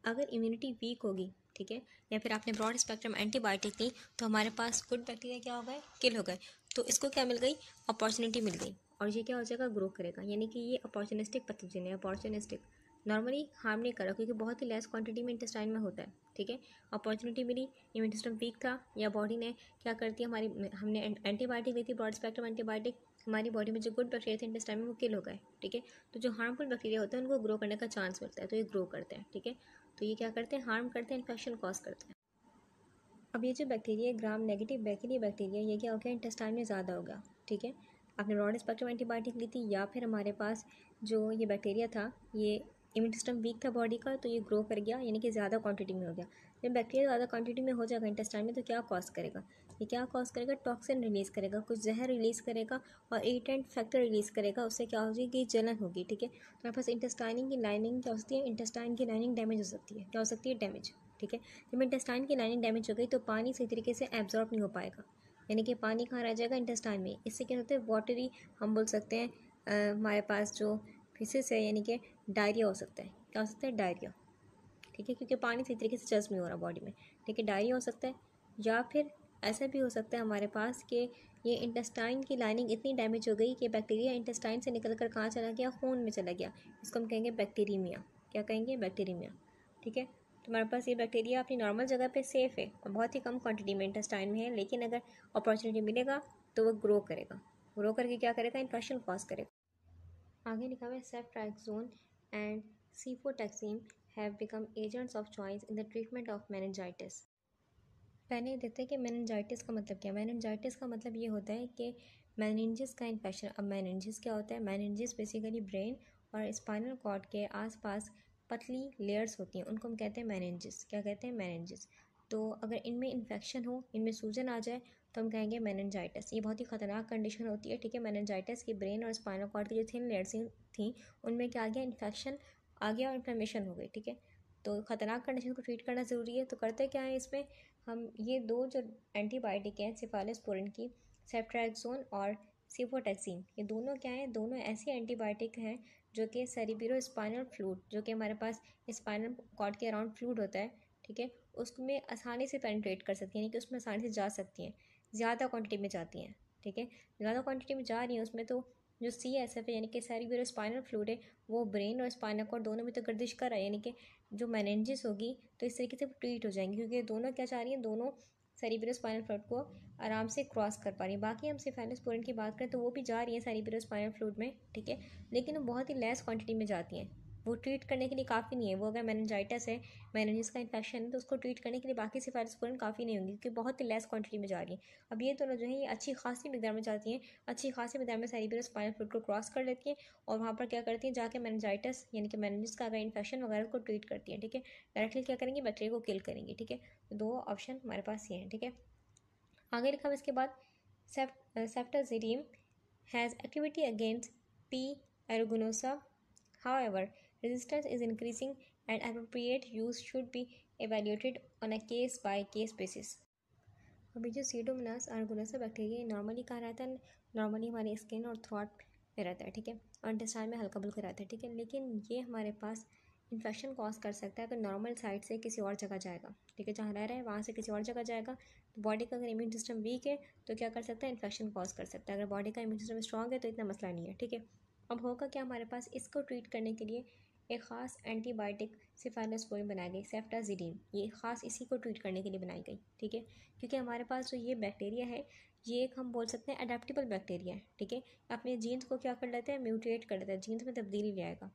अगर इम्यूनिटी वीक होगी, ठीक है, या फिर आपने ब्रॉड स्पेक्ट्रम एंटीबायोटिक ली तो हमारे पास गुड बैक्टीरिया क्या हो गए, किल हो गए। तो इसको क्या मिल गई, अपॉर्चुनिटी मिल गई, और ये क्या हो जाएगा, ग्रो करेगा। यानी कि ये अपॉर्चुनिस्टिक पैथोजन है, अपॉर्चुनिस्टिक, नॉर्मली हार्म नहीं करा क्योंकि बहुत ही लेस क्वांटिटी में इंटेस्टाइन में होता है, ठीक है। अपॉर्चुनिटी मिली, इम्यून सिस्टम वीक था या बॉडी ने क्या करती है, हमने एंटीबायोटिक ली थी, ब्रॉड स्पेक्ट्रम एंटीबायोटिक, हमारी बॉडी में जो गुड बैक्टीरिया थे इंटेस्टाइन में वो किल हो गए, ठीक है। तो जो हार्मफुल बैक्टीरिया होते हैं उनको ग्रो करने का चांस मिलता है, तो ये ग्रो करते हैं, ठीक है। तो ये क्या करते हैं, हार्म करते हैं, इन्फेक्शन कॉज करते हैं। अब ये जो बैक्टीरिया ग्राम नेगेटिव बैक्टीरिया ये क्या हो गया, इंटेस्टाइन में ज़्यादा हो गया, ठीक है। आपने ब्रॉड स्पेक्ट्रम एंटीबायोटिक ली थी या फिर हमारे पास जो ये बैक्टीरिया था ये इम्यून सिस्टम वीक था बॉडी का, तो ये ग्रो कर गया, यानी कि ज़्यादा क्वांटिटी में हो गया। जब बैक्टीरिया ज़्यादा क्वांटिटी में हो जाएगा इंटेस्टाइन में तो क्या कॉज करेगा, ये क्या कॉज करेगा, टॉक्सिन रिलीज़ करेगा, कुछ जहर रिलीज़ करेगा और इरिटेंट फैक्टर रिलीज़ करेगा। उससे क्या हो जाएगी, जलन होगी, ठीक है। तो हमारे पास इंटेस्टाइन की लाइनिंग क्या हो सकती है, इंटेस्टाइन की लाइनिंग डैमेज हो सकती है, क्या हो सकती है, डैमेज, ठीक है। जब इंटेस्टाइन की लाइनिंग डैमेज हो गई तो पानी सही तरीके से एब्जॉर्ब नहीं हो पाएगा, यानी कि पानी कहाँ रह जाएगा, इंटेस्टाइन में। इससे क्या होता है, वाटरी हम बोल सकते हैं हमारे पास जो फिसिस है यानी कि डायरिया हो सकता है, क्या हो सकता है, डायरिया, ठीक है, क्योंकि पानी सही तरीके से जज्ब नहीं हो रहा बॉडी में, ठीक है, डायरिया हो सकता है। या फिर ऐसा भी हो सकता है हमारे पास कि ये इंटेस्टाइन की लाइनिंग इतनी डैमेज हो गई कि बैक्टीरिया इंटेस्टाइन से निकल कर कहाँ चला गया, खून में चला गया। इसको हम कहेंगे बैक्टीरीमिया, क्या कहेंगे, बैक्टीरीमिया, ठीक है। तो हमारे पास ये बैक्टीरिया अपनी नॉर्मल जगह पे सेफ़ है और बहुत ही कम क्वांटिटी में इंटेस्टाइन में है, लेकिन अगर अपॉर्चुनिटी मिलेगा तो वो ग्रो करेगा, ग्रो करके क्या करेगा, इन्फेक्शन कॉज करेगा। आगे लिखा हुआ है ceftriaxone and cefotaxime have become agents of choice in the treatment of meningitis. पहले देखते हैं कि मेनिंजाइटिस का मतलब क्या है। मेनिंजाइटिस का मतलब ये होता है कि मेनिंजिस का इन्फेक्शन। अब मेनिंजिस क्या होता है, मेनिंजिस बेसिकली ब्रेन और स्पाइनल कॉर्ड के आसपास पतली लेयर्स होती हैं, उनको हम कहते हैं मेनिंजिस, क्या कहते हैं, मेनिंजिस। तो अगर इनमें इन्फेक्शन हो, इनमें सूजन आ जाए तो हम कहेंगे मेनिंजाइटिस। ये बहुत ही ख़तरनाक कंडीशन होती है, ठीक है। मेनिंजाइटिस की ब्रेन और स्पाइनल कॉर्ड की जो थिन लेयर्स थी उनमें क्या आ गया, इन्फेक्शन आ गया और इन्फ्लेमेशन हो गई, ठीक है। तो ख़तरनाक कंडीशन को ट्रीट करना ज़रूरी है। तो करते क्या है इसमें, हम ये दो जो एंटीबायोटिक हैं सेफालोस्पोरिन की, सेफ्ट्राक्सोन और सीफोटैक्सिन, ये दोनों क्या हैं, दोनों ऐसे एंटीबायोटिक हैं जो कि सेरिब्रो स्पाइनल फ्लूइड, जो कि हमारे पास स्पाइनल कॉर्ड के अराउंड फ्लूइड होता है, ठीक है, उसमें आसानी से पेनिट्रेट कर सकती हैं, यानी कि उसमें आसानी से जा सकती हैं, ज़्यादा क्वांटिटी में जाती हैं। ठीक है, ज़्यादा क्वांटिटी में जा रही हैं उसमें, तो जो CSF है यानी कि सेरिब्रोस्पाइनल फ्लूइड है, वो ब्रेन और स्पाइनल कॉर्ड दोनों में तो गर्दिश कर रहा है, यानी कि जो मेनिंजेस होगी तो इस तरीके से ट्रीट हो जाएंगी, क्योंकि दोनों क्या चाह रही हैं, दोनों सेरिब्रोस्पाइनल फ्लूइड को आराम से क्रॉस कर पा रही हैं। बाकी हम सेफेलोस्पोरिन की बात करें तो वो भी जा रही हैं सेरिब्रोस्पाइनल फ्लूइड में, ठीक है, लेकिन वो बहुत ही लेस क्वांटिटी में जाती हैं, वो ट्रीट करने के लिए काफ़ी नहीं है। वो अगर मेनिंजाइटिस है, मेनिंजिस का इन्फेक्शन है, तो उसको ट्रीट करने के लिए बाकी सेफेलोस्पोरिन काफ़ी नहीं होंगी, क्योंकि बहुत ही लेस क्वांटिटी में जा रही हैं। अब ये दोनों जो है ये अच्छी खासी मिकदार में जाती हैं, अच्छी खासी मिकदार में सेरिब्रोस्पाइनल फ्लूइड को क्रॉस कर लेती हैं और वहाँ पर क्या करती हैं, जाके मेनिंजाइटिस यानी कि मेनिंजिस का अगर इन्फेक्शन वगैरह को ट्रीट करती हैं। ठीक है, डायरेक्टली क्या करेंगी, बैक्टीरिया को किल करेंगी। ठीक है, तो दो ऑप्शन हमारे पास ये हैं। ठीक है, आगे लिखा हुआ इसके बाद ceftazidime has activity against P. aeruginosa. However, resistance is increasing and appropriate use should be evaluated on a case-by-case basis. अभी जो सीडोमोनास आर्गोनोसा बैक्टीरिया नॉर्मली कहाँ रहता है, नॉर्मली हमारी स्किन और थ्रोट में रहता है। ठीक है, और इंटेस्टाइन में हल्का बुल्का रहता है। ठीक है, लेकिन ये हमारे पास इन्फेक्शन कॉज कर सकता है अगर नॉर्मल साइड से किसी और जगह जाएगा। ठीक है, जहाँ रह रहा है वहाँ से किसी और जगह जाएगा, तो बॉडी का अगर इम्यून सिस्टम वीक है तो क्या कर सकता है, इन्फेक्शन कॉज कर सकता है। अगर बॉडी का इम्यून सिस्टम स्ट्रॉन्ग है तो इतना मसला नहीं है। ठीक है, अब होगा क्या, हमारे पास इसको ट्रीट करने के लिए एक ख़ास एंटीबायोटिक सेफेलोस्पोरिन बनाई गई, सेफ्टाजीडिन। ये ख़ास इसी को ट्रीट करने के लिए बनाई गई। ठीक है, क्योंकि हमारे पास जो ये बैक्टीरिया है, ये एक हम बोल सकते हैं अडेप्टेबल बैक्टीरिया है। ठीक है, अपने जीन्स को क्या कर लेते हैं, म्यूटेट कर लेता है, जीन्स में तब्दीली ले आएगा।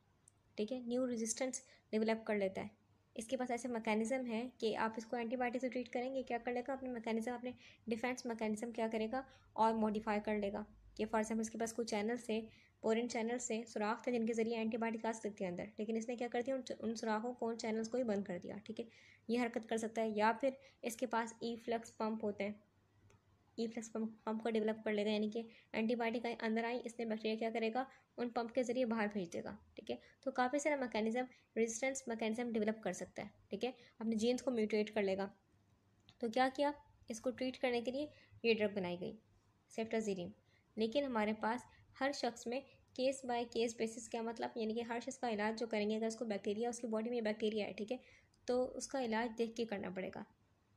ठीक है, न्यू रेजिस्टेंस डेवलप कर लेता है। इसके पास ऐसे मैकेनिज्म है कि आप इसको एंटीबायोटिक से ट्रीट करेंगे, क्या कर लेगा, अपने मैकेनिज्म, अपने डिफेंस मैकेनिज्म क्या करेगा और मॉडिफाई कर लेगा। कि फॉर एग्जाम्पल इसके पास कुछ चैनल से, पोरिन चैनल से सुराख थे जिनके जरिए एंटीबायोटिक आ सकती है अंदर, लेकिन इसने क्या कर दिया, उन सुराखों को, उन चैनल्स को ही बंद कर दिया। ठीक है, ये हरकत कर सकता है। या फिर इसके पास ईफ्लक्स पंप होते हैं, ईफ्लक्स पंप को डेवलप कर लेगा, यानी कि एंटीबायोटिक अंदर आई, इसने बैक्टीरिया क्या करेगा, उन पंप के जरिए बाहर भेज देगा। ठीक है, तो काफ़ी सारा मैकेनिज्म, रेजिस्टेंस मैकेनिज्म डेवलप कर सकता है। ठीक है, अपने जीन्स को म्यूटेट कर लेगा। तो क्या किया, इसको ट्रीट करने के लिए ये ड्रग बनाई गई, सेफ्टाजीडियम। लेकिन हमारे पास हर शख्स में केस बाय केस बेसिस, क्या मतलब, यानी कि हर शख्स का इलाज जो करेंगे, अगर उसको बैक्टीरिया, उसकी बॉडी में बैक्टीरिया है, ठीक है, तो उसका इलाज देख के करना पड़ेगा।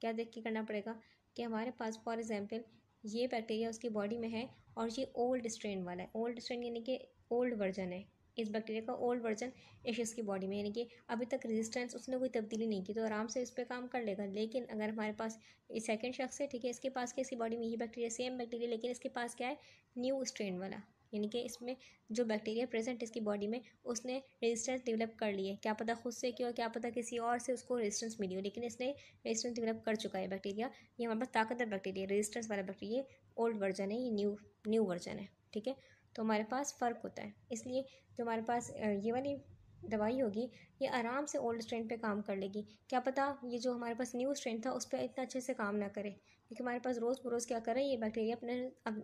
क्या देख के करना पड़ेगा, कि हमारे पास फॉर एग्जांपल ये बैक्टीरिया उसकी बॉडी में है और ये ओल्ड स्ट्रेन वाला है, ओल्ड स्ट्रेन यानी कि ओल्ड वर्जन है, इस बैक्टीरिया का ओल्ड वर्जन इस शख्स की बॉडी में, यानी कि अभी तक रेजिस्टेंस उसने कोई तब्दीली नहीं की, तो आराम से इस पर काम कर लेगा। लेकिन अगर हमारे पास ये सेकंड शख्स है, ठीक है, इसके पास इसकी बॉडी में ये बैक्टीरिया, सेम बैक्टीरिया, लेकिन इसके पास क्या है, न्यू स्ट्रेन वाला, यानी कि इसमें जो बैक्टीरिया प्रेजेंट इसकी बॉडी में, उसने रेजिस्टेंस डेवलप कर ली है। क्या पता खुद से क्यों, क्या पता किसी और से उसको रेजिस्टेंस मिली हो, लेकिन इसने रेजिस्टेंस डेवलप कर चुका है बैक्टीरिया। ये हमारे पास ताकतवर बैक्टीरिया, रेजिस्टेंस वाला बैक्टीरिया ओल्ड वर्जन है, ये न्यू वर्जन है। ठीक है, तो हमारे पास फ़र्क होता है। इसलिए जो हमारे पास ये वाली दवाई होगी, ये आराम से ओल्ड स्ट्रेन पे काम कर लेगी। क्या पता ये जो हमारे पास न्यू स्ट्रेन था उस पर इतना अच्छे से काम ना करे, क्योंकि हमारे पास रोज़ बरोज़ क्या कर रहा है, ये बैक्टीरिया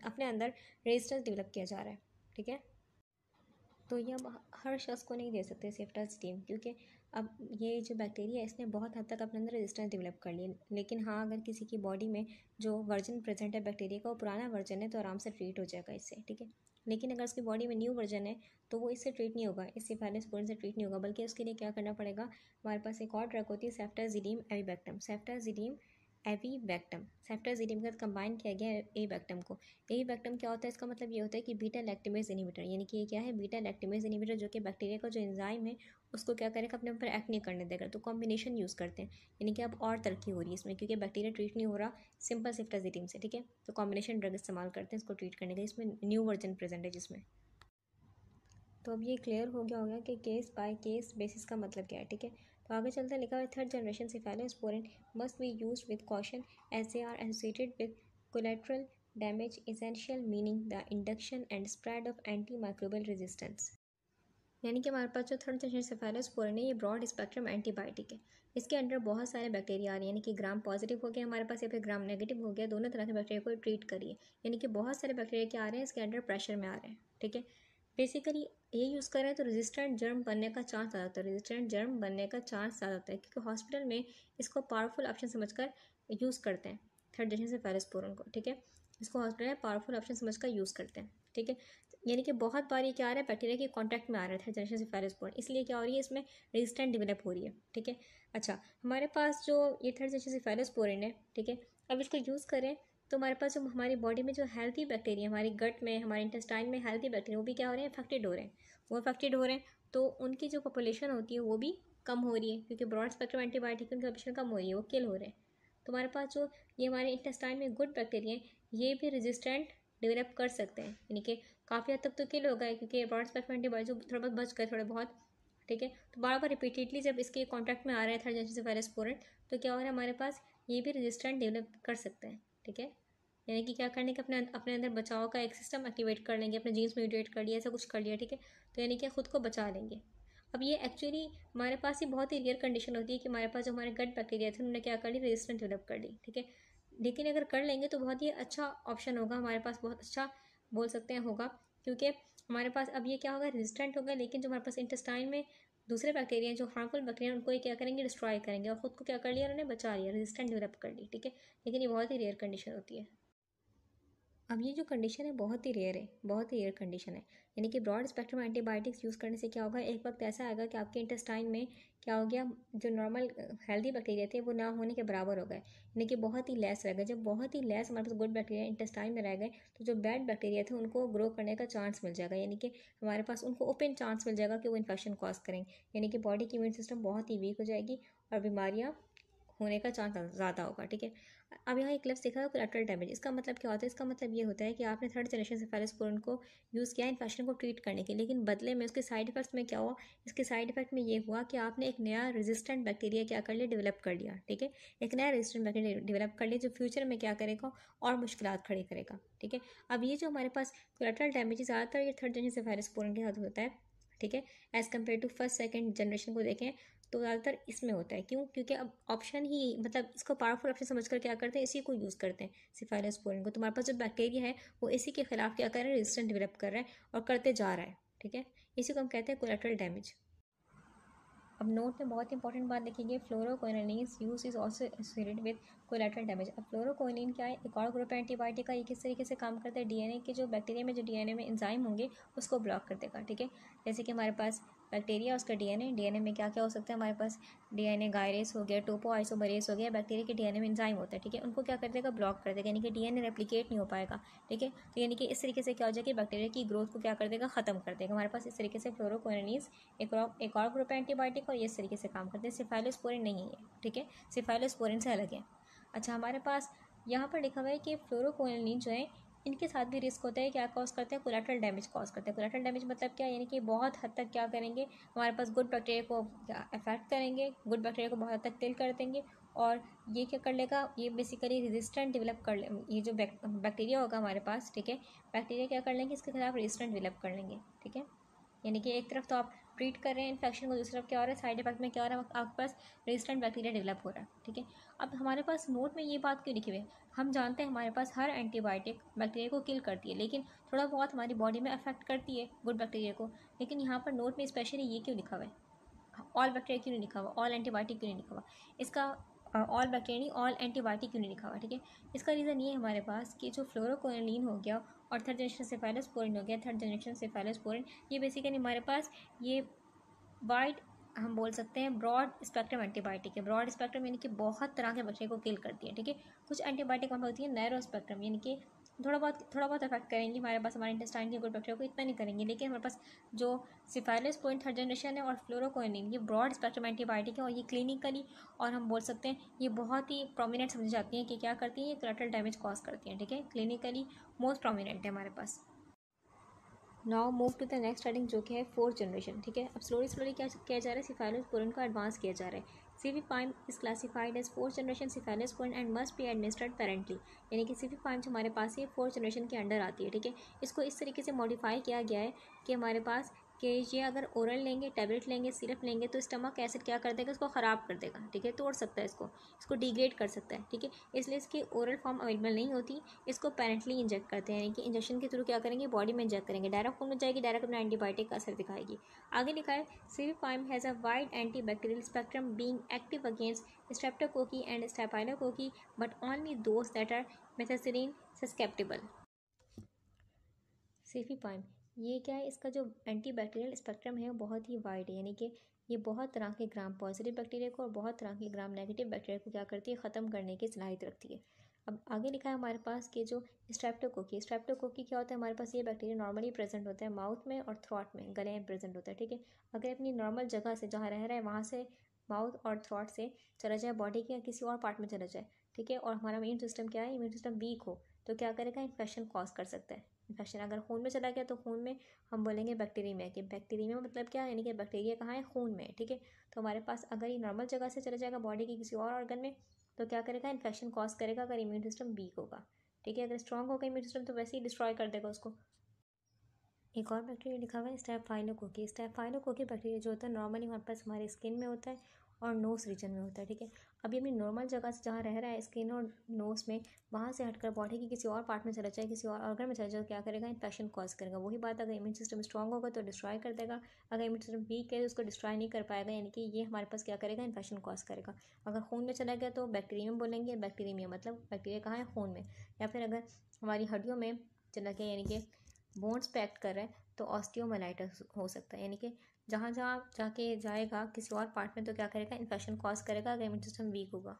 अपने अंदर रेजिस्टेंस डेवलप किया जा रहा है। ठीक है, तो ये हम हर शख्स को नहीं दे सकते सेफ्टाजीडियम, क्योंकि अब ये जो बैक्टीरिया है इसने बहुत हद तक अपने अंदर रेजिस्टेंस डेवलप कर लिया। लेकिन हाँ, अगर किसी की बॉडी में जो वर्जन प्रेजेंट है बैक्टीरिया का, वो पुराना वर्जन है, तो आराम से ट्रीट हो जाएगा इससे। ठीक है, लेकिन अगर उसकी बॉडी में न्यू वर्जन है तो वो इससे ट्रीट नहीं होगा, इस सेफेलोस्पोरिन से ट्रीट नहीं होगा, बल्कि उसके लिए क्या करना पड़ेगा, हमारे पास एक और ड्रग होती है सेफ्टाजीडियम एविबैक्टम, सेफ्टाजीडियम एविबैक्टम, सेफ्टाजीडियम के साथ कंबाइन किया गया एविबैक्टम को। एविबैक्टम क्या होता है, इसका मतलब ये होता है कि बीटा लैक्टिमेज इनहिबिटर, यानी कि ये क्या है, बीटा लैक्टिमेज इनहिबिटर, जो कि बैक्टीरिया का जो एंजाइम है उसको क्या करेगा, अपने ऊपर एक्ट नहीं करने देगा। तो कॉम्बिनेशन यूज़ करते हैं, यानी कि अब और तरक्की हो रही है इसमें, क्योंकि बैक्टीरिया ट्रीट नहीं हो रहा सिंपल सेफ्टाजीडियम से। ठीक है, तो कॉम्बिनेशन ड्रग इस्तेमाल करते हैं इसको ट्रीट करने का, इसमें न्यू वर्जन प्रेजेंट है जिसमें। तो अब ये क्लियर हो गया होगा कि केस बाय केस बेसिस का मतलब क्या है। ठीक है, तो आगे चलते लिखा है, third generation cephalosporin must be used with caution as they are associated with collateral damage, essential meaning the induction and spread of anti microbial resistance. यानी कि हमारे पास जो थर्ड जनरेशन सेफेलोस्पोरिन है, ये ब्रॉड स्पेक्ट्रम एंटीबायोटिक है। इसके अंदर बहुत सारे बैक्टीरिया आ रहे हैं, यानी कि ग्राम पॉजिटिव हो गया हमारे पास या फिर ग्राम नेगेटिव हो गया, दोनों तरह के बैक्टीरिया को ट्रीट करिए। यानी कि बहुत सारे बैक्टीरिया क्या आ रहे हैं, इसके अंडर प्रेशर में आ रहे हैं। ठीक है, बेसिकली ये यूज़ कर रहे हैं तो रेजिस्टेंट जर्म बनने का चांस ज़्यादा होता है, रेजिस्टेंट जर्म बनने का चांस ज़्यादा होता है, क्योंकि हॉस्पिटल में इसको पावरफुल ऑप्शन समझकर यूज़ करते हैं थर्ड जनरेशन सेफेलोस्पोरिन को। ठीक है, इसको हॉस्पिटल में पावरफुल ऑप्शन समझकर यूज़ करते हैं। ठीक है, यानी कि बहुत बार ये क्या आ रहा है, बैक्टीरिया के कॉन्टैक्ट में आ रहा है थर्ड जनरेशन सेफेलोस्पोरेन, इसलिए क्या हो रही है, इसमें रेजिस्टेंट डेवलप हो रही है। ठीक है, अच्छा हमारे पास जो ये थर्ड जनरेशन सेफेलोस्पोरेन है, ठीक है, अब इसको यूज़ करें तो हमारे पास जो हमारी बॉडी में जो हेल्थी बैक्टीरिया, हमारे गट में, हमारे इंटेस्टाइन में हेल्थी बैक्टीरिया, वो भी क्या हो रहे हैं, अफेक्टेड हो रहे हैं। वो अफेक्टेड हो रहे हैं तो उनकी जो पॉपुलेशन होती है वो भी कम हो रही है, क्योंकि ब्रॉड स्पेक्ट्रम एंटीबायोटिक की उनकी पॉपुलेशन कम हो रही है, वो किल हो रहे हैं। तो हमारे पास जो ये हमारे इंटेस्टाइन में गुड बैक्टीरिया हैं, ये भी रेजिस्टेंट डेवलप कर सकते हैं, यानी कि काफ़ी हद तक तो किल हो गए, क्योंकि ब्रॉड स्पेक्ट्रम एंटीबॉडी जो थोड़ा बहुत बच गए थोड़े बहुत। ठीक है, तो बार बार रिपीटेडली जब इसके कॉन्टैक्ट में आ रहे हैं थर्ड जनरेशन सेफेलोस्पोरेन, तो क्या हो रहा है, हमारे पास ये भी रेजिस्टेंट डेवलप कर सकते हैं। ठीक है, यानी कि क्या करने के अपने अपने अंदर बचाव का एक सिस्टम एक्टिवेट कर लेंगे, अपने जीन्स म्यूटेट कर लिया, ऐसा कुछ कर लिया। ठीक है, तो यानी कि खुद को बचा लेंगे। अब ये एक्चुअली हमारे पास ही बहुत ही रेयर कंडीशन होती है कि हमारे पास जो हमारे गट बैक्टीरिया थे उन्होंने क्या कर ली, रेजिस्टेंट डेवलप कर ली। ठीक है, लेकिन अगर कर लेंगे तो बहुत ही अच्छा ऑप्शन होगा हमारे पास, बहुत अच्छा बोल सकते हैं होगा, क्योंकि हमारे पास अब ये क्या होगा, रेजिस्टेंट होगा, लेकिन जो हमारे पास इंटेस्टाइन में दूसरे बैक्टीरिया जो हार्मफुल बैक्टीरिया उनको ये क्या करेंगे, डिस्ट्रॉय करेंगे, और खुद को क्या कर लिया उन्होंने, बचा लिया, रेजिस्टेंट डेवलप कर ली। ठीक है, लेकिन ये बहुत ही रेयर कंडीशन होती है। अब ये जो कंडीशन है बहुत ही रेयर है, बहुत ही रेयर कंडीशन है। यानी कि ब्रॉड स्पेक्ट्रम एंटीबायोटिक्स यूज़ करने से क्या होगा, एक वक्त ऐसा आएगा कि आपके इंटेस्टाइन में क्या हो गया, जो नॉर्मल हेल्दी बैक्टीरिया थे वो ना होने के बराबर हो गए, यानी कि बहुत ही लेस रह गए। जब बहुत ही लेस हमारे पास गुड बैक्टीरिया इंटेस्टाइन में रह गए, तो जो बैड बैक्टीरिया थे उनको ग्रो करने का चांस मिल जाएगा, यानी कि हमारे पास उनको ओपन चांस मिल जाएगा कि वो इन्फेक्शन कॉज करेंगे, यानी कि बॉडी की इम्यून सिस्टम बहुत ही वीक हो जाएगी और बीमारियाँ होने का चांस ज़्यादा होगा। ठीक है, अब यहाँ एक लफ्ज़ देखा है कोलैटरल डैमेज, इसका मतलब क्या होता है, इसका मतलब ये होता है कि आपने थर्ड जनरेशन सेफेलोस्पोरेन को यूज़ किया इन्फेक्शन को ट्रीट करने के, लेकिन बदले में उसके साइड इफेक्ट्स में क्या हुआ, इसके साइड इफेक्ट में ये हुआ कि आपने एक नया रेजिस्टेंट बैक्टीरिया क्या कर लिया, डेवलप कर लिया। ठीक है, एक नया रेजिस्टेंट बैक्टीरिया डेवलप कर लिया जो फ्यूचर में क्या करेगा, और मुश्किलात खड़ी करेगा। ठीक है, अब ये जो हमारे पास कोलैटरल डैमेज ज़्यादातर ये थर्ड जनरेशन सेफेलोस्पोरेन के साथ होता है। ठीक है, as compare to first second generation को देखें तो ज़्यादातर इसमें होता है। क्यों, क्योंकि अब ऑप्शन ही, मतलब इसको पावरफुल ऑप्शन समझ कर क्या करते हैं, इसी को यूज़ करते हैं सेफेलोस्पोरेन को। तुम्हारे पास जो बैक्टीरिया है वो इसी के खिलाफ क्या कर रहा है, रेजिस्टेंट डेवलप कर रहा है और करते जा रहा है। ठीक है, इसी को हम कहते हैं कोलैटरल डैमेज। अब नोट में बहुत इंपॉर्टेंट बात लिखिए, fluoroquinolones use is also associated with collateral damage. अब फ्लोरोक्विनिन क्या है, एक और ग्रुप एंटीबायोटिक का, ये किस तरीके से काम करता है, डीएनए के जो बैक्टीरिया में जो डीएनए में एंजाइम होंगे उसको ब्लॉक कर देगा। ठीक है, जैसे कि हमारे पास बैक्टीरिया, उसका डीएनए में क्या क्या हो सकता है, हमारे पास डीएनए गायरेस हो गया, टोपो आइसोमरेस हो गया, बैक्टीरिया के डीएनए में एंजाइम होता है। ठीक है, उनको क्या कर देगा, ब्लॉक कर देगा, यानी कि डीएनए रेप्लिकेट नहीं हो पाएगा। ठीक है, तो यानी कि इस तरीके से क्या हो जाएगा, बैक्टीरिया की ग्रोथ को क्या कर देगा, खत्म कर देगा। हमारे पास इस तरीके से फ्लोरोक्विनिन एक और ग्रुप एंटीबायोटिक और ये इस तरीके से काम करते हैं। सेफेलोस्पोरेन नहीं है ये। ठीक है, सेफेलोस्पोरेन से अलग है। अच्छा, हमारे पास यहाँ पर लिखा हुआ है कि फ्लोरोक्विनिन जो है इनके साथ भी रिस्क होता है, क्या कॉज करते हैं, कोलैटरल डैमेज कॉज करते हैं। कोलैटरल डैमेज मतलब क्या, यानी कि बहुत हद तक क्या करेंगे, हमारे पास गुड बैक्टीरिया को क्या अफेक्ट करेंगे, गुड बैक्टीरिया को बहुत हद तक किल कर देंगे, और ये क्या कर लेगा, ये बेसिकली रेजिस्टेंट डेवलप कर ले, ये जो बैक्टीरिया होगा हमारे पास, ठीक है, बैक्टीरिया क्या कर लेंगे, इसके खिलाफ रेजिस्टेंट डेवलप कर लेंगे। ठीक है, यानी कि एक तरफ तो आप ट्रीट कर रहे हैं इन्फेक्शन को, दूसरी तरफ क्या हो रहा है, साइड इफेक्ट में क्या हो रहा है, आपके पास रेजिस्टेंट बैक्टीरिया डेवलप हो रहा है। ठीक है, अब हमारे पास नोट में ये बात क्यों लिखी हुई है, हम जानते हैं हमारे पास हर एंटीबायोटिक बैक्टीरिया को किल करती है, लेकिन थोड़ा बहुत हमारी बॉडी में अफेक्ट करती है गुड बैक्टीरिया को, लेकिन यहाँ पर नोट में स्पेशली ये क्यों लिखा हुआ है, ऑल बैक्टीरिया क्यों नहीं लिखा हुआ, ऑल एंटीबायोटिक क्यों नहीं लिखा हुआ, इसका ऑल बैक्टीरिया नहीं, ऑल एंटीबायोटिक क्यों नहीं लिखा हुआ। ठीक है, इसका रीज़न ये है हमारे पास कि जो फ्लोरोक्विनिन हो गया और थर्ड जनरेशन सेफेलोस्पोरेन हो गया, थर्ड जनरेशन सेफेलोस्पोरेन, ये बेसिकली हमारे पास ये वाइड, हम बोल सकते हैं ब्रॉड स्पेक्ट्रम एंटीबायोटिक है। ब्रॉड स्पेक्ट्रम यानी कि बहुत तरह के बैक्टीरिया को किल करती है। ठीक है, कुछ एंटीबायोटिक वहाँ पर होती है नैरो स्पेक्ट्रम, यानी कि थोड़ा बहुत अफेक्ट करेंगी हमारे पास हमारे इंटेस्टाइन के गुड बैक्टीरिया को, इतना नहीं करेंगे, लेकिन हमारे पास जो सेफेलोस्पोरेन थर्ड जनरेशन है और फ्लोरोक्विनिन ये ब्रॉड स्पेक्ट्रम एंटीबायोटिक है, और ये क्लिनिकली और हम बोल सकते हैं ये बहुत ही प्रोमिनेंट समझी जाती हैं कि क्या करती हैं, ये कोलैटरल डैमेज कॉज करती हैं। ठीक है, क्लिनिकली मोस्ट प्रोमिनेंट है हमारे पास। Now move to the next heading जो कि है फोर्थ जनरेशन। ठीक है, अब स्लोली क्या किया जा रहा है, सेफेलोस्पोरेन को एडवांस किया जा रहा है। Cefepime is classified as fourth generation cephalosporin and must be administered parenterally, यानी कि सीफीपाइम जो हमारे पास है फोर्थ जनरेशन के अंडर आती है। ठीक है, इसको इस तरीके से मॉडिफाई किया गया है कि हमारे पास कि ये अगर ओरल लेंगे, टैबलेट लेंगे, सिरप लेंगे तो स्टमक एसिड क्या कर देगा, इसको ख़राब कर देगा। ठीक है, तोड़ सकता है इसको डिग्रेड कर सकता है। ठीक है, इसलिए इसकी ओरल फॉर्म अवेलेबल नहीं होती, इसको पेरेंटली इंजेक्ट करते हैं, यानी कि इंजेक्शन के थ्रू क्या करेंगे, बॉडी में इंजेक्ट करेंगे, डायरेक्ट फॉर्म में जाएगी, डायरेक्ट अपना एंटीबायोटिक का असर दिखाएगी। आगे लिखा है cefepime has a wide anti bacterial spectrum being active against streptococci and staphylococci but only those that are methicillin susceptible. Cefepime ये क्या है, इसका जो एंटी बैक्टीरियल स्पेक्ट्रम है वो बहुत ही वाइड है, यानी कि ये बहुत तरह के ग्राम पॉजिटिव बैक्टीरिया को और बहुत तरह के ग्राम नेगेटिव बैक्टीरिया को क्या करती है, ख़त्म करने की सलाहियत रखती है। अब आगे लिखा है हमारे पास कि जो स्ट्रेप्टोकोकी क्या होता है, हमारे पास ये बैक्टीरिया नॉर्मली प्रेजेंट होता है माउथ में और थ्रॉट में, गले में प्रेजेंट होता है। ठीक है, अगर अपनी नॉर्मल जगह से जहाँ रह रहा है वहाँ से माउथ और थ्रॉट से चला जाए बॉडी के किसी और पार्ट में चला जाए, ठीक है, और हमारा इम्यून सिस्टम क्या है, इम्यून सिस्टम वीक हो, तो क्या करेगा, इन्फेक्शन कॉज कर सकता है। इन्फेक्शन अगर खून में चला गया तो खून में हम बोलेंगे बैक्टीरिया कि बैक्टीरिया मतलब क्या है, यानी कि बैक्टीरिया कहाँ है, खून में। ठीक है, तो हमारे पास अगर ये नॉर्मल जगह से चला जाएगा बॉडी के किसी और ऑर्गन में तो क्या करेगा, इन्फेक्शन कॉज करेगा अगर इम्यून सिस्टम वीक होगा। ठीक है, अगर स्ट्रॉन्ग होगा इम्यून सिस्टम तो वैसे ही डिस्ट्रॉय कर देगा उसको। एक और बैक्टीरिया लिखा हुआ है स्टेफाइलोकोकी बैक्टीरिया जो होता है नॉर्मली हमारे पास हमारे स्किन में होता है और नोज रीजन में होता है। ठीक है, अभी अपनी नॉर्मल जगह से जहाँ रह रहा है स्किन और नोज में, वहाँ से हटकर बॉडी की किसी और पार्ट में चला जाए, किसी और ऑर्गन में चला जाए, क्या करेगा, इन्फेक्शन कॉज करेगा। वही बात, अगर इम्यून सिस्टम स्ट्रॉन्ग होगा तो डिस्ट्रॉय कर देगा, अगर इम्यून सिस्टम वीक है तो उसको डिस्ट्रॉय नहीं कर पाएगा, यानी कि ये हमारे पास क्या करेगा, इन्फेक्शन कॉज करेगा। अगर खून में चला गया तो बैक्टीरियम बोलेंगे, बैक्टीरियम मतलब बैक्टीरिया कहाँ है, खून में। या फिर अगर हमारी हड्डियों में चला गया, यानी कि बोन्स पे एक्ट कर रहा है तो ऑस्टियोमाइलाइटिस हो सकता है, यानी कि जहाँ जहाँ जाके जाएगा किसी और पार्ट में तो क्या करेगा, इन्फेक्शन कॉज करेगा अगर इम्यून सिस्टम वीक होगा।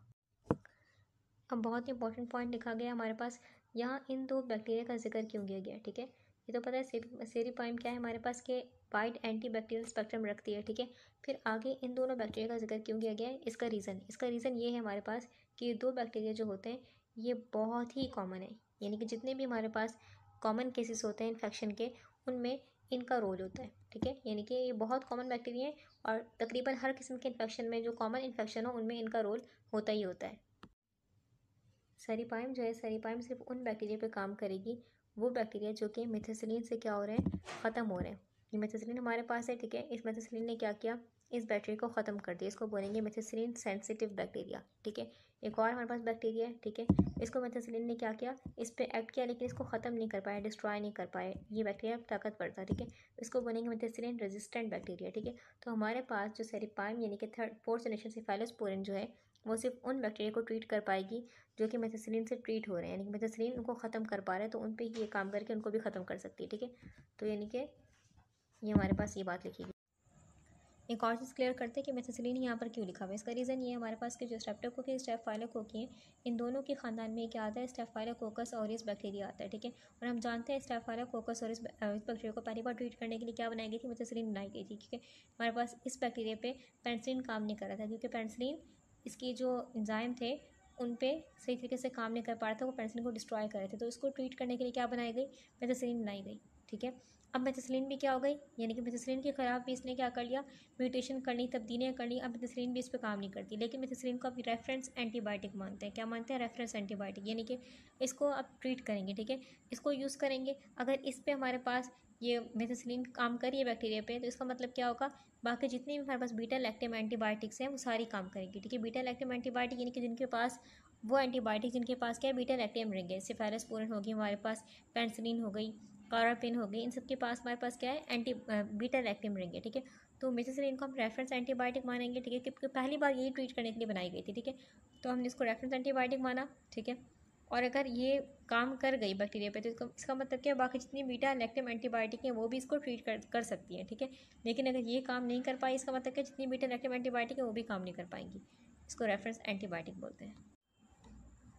अब बहुत ही इंपॉर्टेंट पॉइंट लिखा गया हमारे पास, यहाँ इन दो बैक्टीरिया का जिक्र क्यों किया गया। ठीक है, ये तो पता है सेरीपाइम क्या है हमारे पास के वाइड एंटी बैक्टीरियल स्पेक्ट्रम रखती है। ठीक है, फिर आगे इन दोनों बैक्टीरिया का जिक्र क्यों किया गया है, इसका रीज़न ये है हमारे पास कि ये दो बैक्टीरिया जो होते हैं ये बहुत ही कॉमन है, यानी कि जितने भी हमारे पास कॉमन केसेस होते हैं इन्फेक्शन के उनमें इनका रोल होता है। ठीक है, यानी कि ये बहुत कॉमन बैक्टीरिया है और तकरीबन हर किस्म के इन्फेक्शन में जो कॉमन इन्फेक्शन हो उनमें इनका रोल होता ही होता है। सेरीपाइम जो है, सेरीपाइम सिर्फ उन बैक्टीरिया पे काम करेगी, वो बैक्टीरिया जो कि मेथिसिलिन से क्या हो रहे हैं, ख़त्म हो रहे हैं। ये मेथिसिलिन हमारे पास है, ठीक है, इस मेथिसिलिन ने क्या किया, इस बैक्टीरिया को ख़त्म कर दिया, इसको बोलेंगे मेथिसिलिन सेंसिटिव बैक्टीरिया। ठीक है, एक और हमारे पास बैक्टीरिया है, ठीक है, इसको मेथिसिलिन ने क्या किया, इस पर एक्ट किया लेकिन इसको ख़त्म नहीं कर पाया, डिस्ट्रॉय नहीं कर पाए, ये बैक्टीरिया ताकतवर था। ठीक है, इसको बोलेंगे मेथिसिलिन रेजिस्टेंट बैक्टीरिया। ठीक है, तो हमारे पास जो सेरीपाइम यानी कि फोर्थ जनरेशन सेफालोस्पोरिन जो है वो सिर्फ उन बैक्टीरिया को ट्रीट कर पाएगी जो कि मेथिसिलिन से ट्रीट हो रहे हैं, यानी कि मेथिसिलिन उनको ख़त्म कर पा रहे हैं तो उन पे ही ये काम करके उनको भी ख़त्म कर सकती है। ठीक है, तो यानी कि ये हमारे पास ये बात लिखी गई। एक और चीज़ क्लियर करते हैं कि मेथिसिलिन यहाँ पर क्यों लिखा हुआ है। इसका रीज़न ये हमारे पास के जो स्ट्रेप्टोकोकी स्टेफाइलोकोकी हैं इन दोनों के ख़ानदान में क्या आता है, स्टेफाइलोकोकस ऑरियस बैक्टीरिया आता है। ठीक है, और हम जानते हैं स्टेफाइलोकोकस ऑरियस बैक्टीरिया को पहली बार ट्रीट करने के लिए क्या बनाई गई थी, मेथिसिलिन बनाई गई थी। ठीक है, हमारे पास इस बैक्टीरिया पे पेनिसिलिन काम नहीं कर रहा था क्योंकि पेनिसिलिन इसकी जो एंजाइम थे उन पे सही तरीके से काम नहीं कर पा रहा था, वो पेनिसिलिन को डिस्ट्रॉय कर रहे थे, तो इसको ट्रीट करने के लिए क्या बनाई गई, मेथिसिलिन बनाई गई। ठीक है, अब मेथिसिलिन भी क्या हो गई, यानी कि मेथिसिलिन के खिलाफ भी इसने क्या कर लिया, म्यूटेशन कर ली, तब्दीलियाँ कर ली, अब मेथिसिलिन भी इस पर काम नहीं करती, लेकिन मेथिसिलिन को अब रेफरेंस एंटीबायोटिक मानते हैं। क्या मानते हैं, रेफरेंस एंटीबायोटिक, यानी कि इसको अब ट्रीट करेंगे। ठीक है, इसको यूज़ करेंगे, अगर इस पर हमारे पास ये मेथिसिलिन काम कर रही है बैक्टीरिया पे तो इसका मतलब क्या होगा, बाकी जितनी भी हमारे पास बीटा लैक्टम एंटीबायोटिक्स हैं वो सारी काम करेंगी। ठीक है, बीटा लैक्टम एंटीबायोटिक यानी कि जिनके पास वो एंटीबायोटिक जिनके पास क्या है, बीटा लैक्टम रिंग है, सेफालोस्पोरिन होगी हमारे पास, पेनिसिलिन हो गई, कार्बापेन हो गई, इन सब के पास हमारे पास क्या है, बीटा लैक्टम रिंग है। ठीक है, तो मेथिसिलिन को हम रेफरेंस एंटीबायोटिक मानेंगे। ठीक है, क्योंकि पहली बार यही ट्रीट करने के लिए बनाई गई थी। ठीक है, तो हमने इसको रेफरेंस एंटीबायोटिक माना। ठीक है, और अगर ये काम कर गई बैक्टीरिया पे तो इसका मतलब क्या, बाकी जितनी बीटा लैक्टम एंटीबायोटिक हैं वो भी इसको ट्रीट कर सकती हैं। ठीक है, लेकिन अगर ये काम नहीं कर पाई इसका मतलब क्या, जितनी बीटा लैक्टम एंटीबायोटिक है वो भी काम नहीं कर पाएंगी, इसको रेफरेंस एंटीबायोटिक बोलते हैं।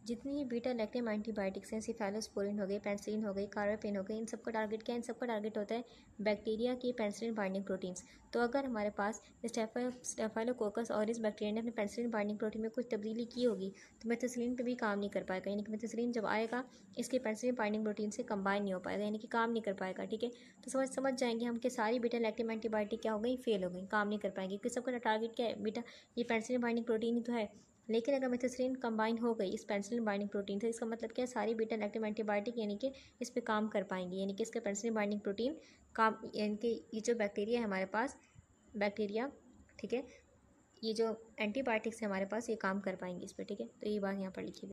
जितनी ही बीटा लैक्टम एंटीबायोटिक्स हैं, सेफालोस्पोरिन हो गई, पेनिसिलिन हो गई, कार्बापेन हो गई, इन सबका टारगेट क्या है, इन सबका टारगेट होता है बैक्टीरिया की पेनिसिलिन बाइंडिंग प्रोटीन्स। तो अगर हमारे पास स्टेफाइलोकोकस और इस बैक्टीरिया ने अपने पेनिसिलिन बाइंडिंग प्रोटीन में कुछ तब्दीली की होगी तो मेथिसिलिन पे भी काम नहीं कर पाएगा, यानी कि मेथिसिलिन जब आएगा इसके पेनिसिलिन बाइंडिंग प्रोटीन से कंबाइन नहीं हो पाएगा, यानी कि काम नहीं कर पाएगा। ठीक है, तो समझ जाएंगे हम कि सारी बीटा लैक्टम एंटीबायोटिक क्या हो गई, फेल हो गई, काम नहीं कर पाएंगे, क्योंकि सबका टारगेट क्या है, बीटा ये पेनिसिलिन बाइंडिंग प्रोटीन ही तो है। लेकिन अगर मेथिसिलिन कंबाइन हो गई इस पेनिसिलिन बाइंडिंग प्रोटीन से, इसका मतलब क्या है, सारी बीटा लैक्टम एंटीबायोटिक यानी कि इस पे काम कर पाएंगी, यानी कि इसका पेनिसिलिन बाइंडिंग प्रोटीन काम, यानी कि ये जो बैक्टीरिया है हमारे पास बैक्टीरिया, ठीक है, ये जो एंटीबायोटिक्स है हमारे पास ये काम कर पाएंगी इस पर। ठीक है, तो ये बात यहाँ पर लिखी हुई।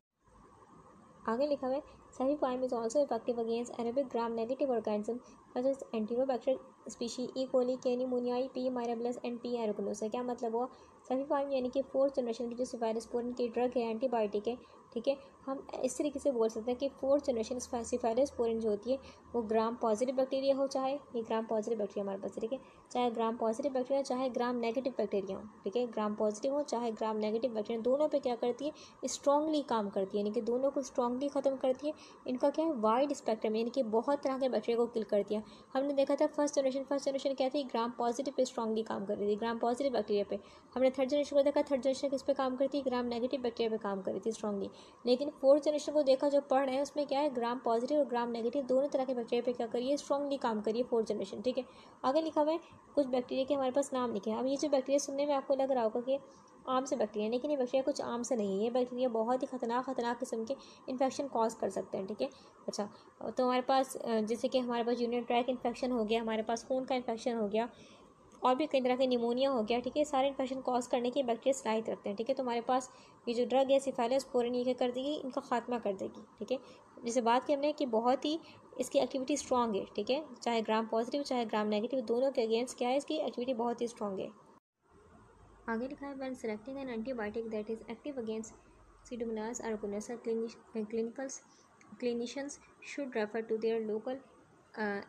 आगे लिखा हुआ है cephalosporin is also effective against aerobic gram negative organism such as Enterobacter species E coli, K pneumoniae, P mirabilis and P aeruginosa. क्या मतलब हुआ, सेफालोस्पोरिन यानी कि फोर्थ जनरेशन की जो सेफालोस्पोरिन की ड्रग है, एंटीबायोटिक है, ठीक है, हम इस तरीके से बोल सकते हैं कि फोर्थ जनरेशन सेफालोस्पोरिन जो होती है वो ग्राम पॉजिटिव बैक्टीरिया हो, चाहे ये ग्राम पॉजिटिव बैक्टीरिया हमारे पास, ठीक है, चाहे ग्राम पॉजिटिव बैक्टीरिया चाहे ग्राम नेगेटिव बैक्टीरिया हो, ठीक है, ग्राम पॉजिटिव हो चाहे ग्राम नेगेटिव बैक्टीरिया, दोनों पे क्या करती है, स्ट्रांगली काम करती है, यानी कि दोनों को स्ट्रांगली ख़त्म करती है। इनका क्या है, वाइड स्पेक्ट्रम, यानी कि बहुत तरह के बैक्टीरिया को किल करती है। हमने देखा था फर्स्ट जनरेशन क्या थी, ग्राम पॉजिटिव पे स्ट्रांगली काम कर रही थी, ग्राम पॉजिटिव बैक्टीरिया पे। हमने थर्ड जनरेशन को देखा, थर्ड जनरेशन किस पे काम करती है, ग्राम नेगेटिव बैक्टीरिया पे काम कर रही थी स्ट्रांगली। लेकिन फोर्थ जनरेशन को देखा जो पढ़ रहे हैं उसमें क्या है, ग्राम पॉजिटिव और ग्राम नेगेटिव दोनों तरह के बैक्टीरिया पे क्या करिए, स्ट्रांगली काम करिए फोर्थ जनरेशन, ठीक है। आगे लिखा हुआ है कुछ बैक्टीरिया के हमारे पास नाम लिखे हैं। अब ये जो बैक्टीरिया सुनने में आपको लग रहा होगा कि आम से बैक्टीरिया, लेकिन ये बैक्टीरिया कुछ आम से नहीं है, ये बैक्टीरिया बहुत ही खतरनाक किस्म के इन्फेक्शन कॉज कर सकते हैं, ठीक है। अच्छा, तो हमारे पास जैसे कि हमारे पास यूरिनरी ट्रैक इन्फेक्शन हो गया, हमारे पास खून का इन्फेक्शन हो गया, और भी कई तरह के निमोनिया हो गया, ठीक है, सारे इन्फेक्शन कॉज करने की बैक्टीरिया सलाहियत रखते हैं, ठीक है। तो हमारे पास ये जो ड्रग है सेफालोस्पोरिन ये क्या कर देगी, इनका खात्मा कर देगी, ठीक है। जैसे बात की हमने कि बहुत ही इसकी एक्टिविटी स्ट्रॉन्ग है, ठीक है, चाहे ग्राम पॉजिटिव चाहे ग्राम नेगेटिव दोनों के अगेंस्ट क्या है, इसकी एक्टिविटी बहुत ही स्ट्रॉन्ग है। आगे लिखा है when selecting an antibiotic that is active against Pseudomonas aeruginosa clinicians should refer to their local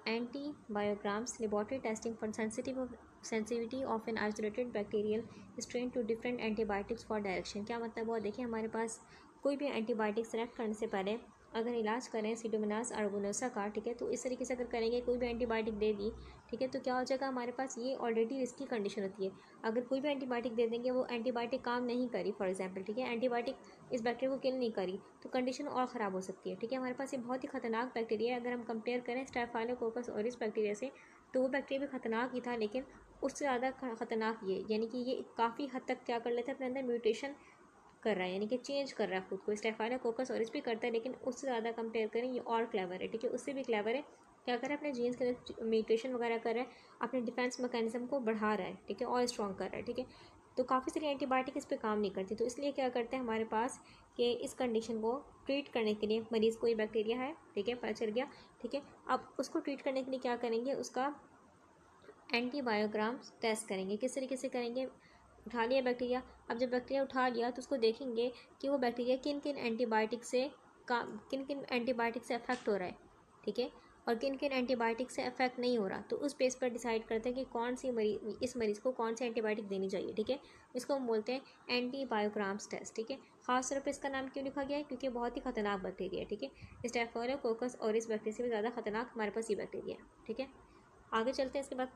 antibiograms laboratory testing for sensitivity of an isolated bacterial strain to different antibiotics for direction। क्या मतलब हुआ, देखिए हमारे पास कोई भी antibiotic select करने से पहले अगर इलाज करें सीडोमोनास आर्गोनेसा का, ठीक है, तो इस तरीके से अगर करेंगे, कोई भी एंटीबायोटिक दे दी, ठीक है, तो क्या हो जाएगा, हमारे पास ये ऑलरेडी रिस्की कंडीशन होती है। अगर कोई भी एंटीबायोटिक दे देंगे, वो एंटीबायोटिक काम नहीं करी फॉर एग्जांपल, ठीक है, एंटीबायोटिक इस बैक्टीरिया को किल नहीं करी, तो कंडीशन और ख़राब हो सकती है, ठीक है। हमारे पास ये बहुत ही खतरनाक बैक्टीरिया है। अगर हम कंपेयर करें स्टेफाइलोकोकस ऑरिस बैक्टीरिया से, तो वो बैक्टीरिया भी खतरनाक ही था, लेकिन उससे ज़्यादा खतरनाक ये, यानी कि ये काफ़ी हद तक क्या कर लेता है, अपने अंदर म्यूटेशन कर रहा है, यानी कि चेंज कर रहा है खुद को। स्टेफाइलोकोकस ऑरिस भी करता है, लेकिन उससे ज़्यादा कंपेयर करें ये और क्लेवर है, ठीक है, उससे भी क्लेवर है। क्या कर रहा है, अपने जीन्स के अंदर म्यूटेशन वगैरह कर रहा है, अपने डिफेंस मैकेनिज्म को बढ़ा रहा है, ठीक है, और स्ट्रॉन्ग कर रहा है, ठीक है। तो काफ़ी सारी एंटीबायोटिक इस पर काम नहीं करती, तो इसलिए क्या करते हैं हमारे पास कि इस कंडीशन को ट्रीट करने के लिए, मरीज़ को ये बैक्टीरिया है, ठीक है, पता चल गया, ठीक है, अब उसको ट्रीट करने के लिए क्या करेंगे, उसका एंटीबायोग्राम्स टेस्ट करेंगे। किस तरीके से करेंगे, उठा लिया बैक्टीरिया, अब जब बैक्टीरिया उठा लिया तो उसको देखेंगे कि वो बैक्टीरिया किन किन एंटीबायोटिक से अफेक्ट हो रहा है, ठीक है, और किन किन एंटीबायोटिक से अफेक्ट नहीं हो रहा, तो उस बेस पर डिसाइड करते हैं कि कौन सी इस मरीज़ को कौन सी एंटीबायोटिक देनी चाहिए, ठीक है। इसको हम बोलते हैं एंटीबायोग्राम्स टेस्ट, ठीक है। खास तौर पर इसका नाम क्यों लिखा गया है, क्योंकि बहुत ही खतरनाक बैक्टीरिया है, ठीक है। स्टेफिलोकोकस ऑरिस बैक्टीरिया से भी ज़्यादा खतरनाक हमारे पास ये बैक्टीरिया है, ठीक है। आगे चलते हैं इसके बाद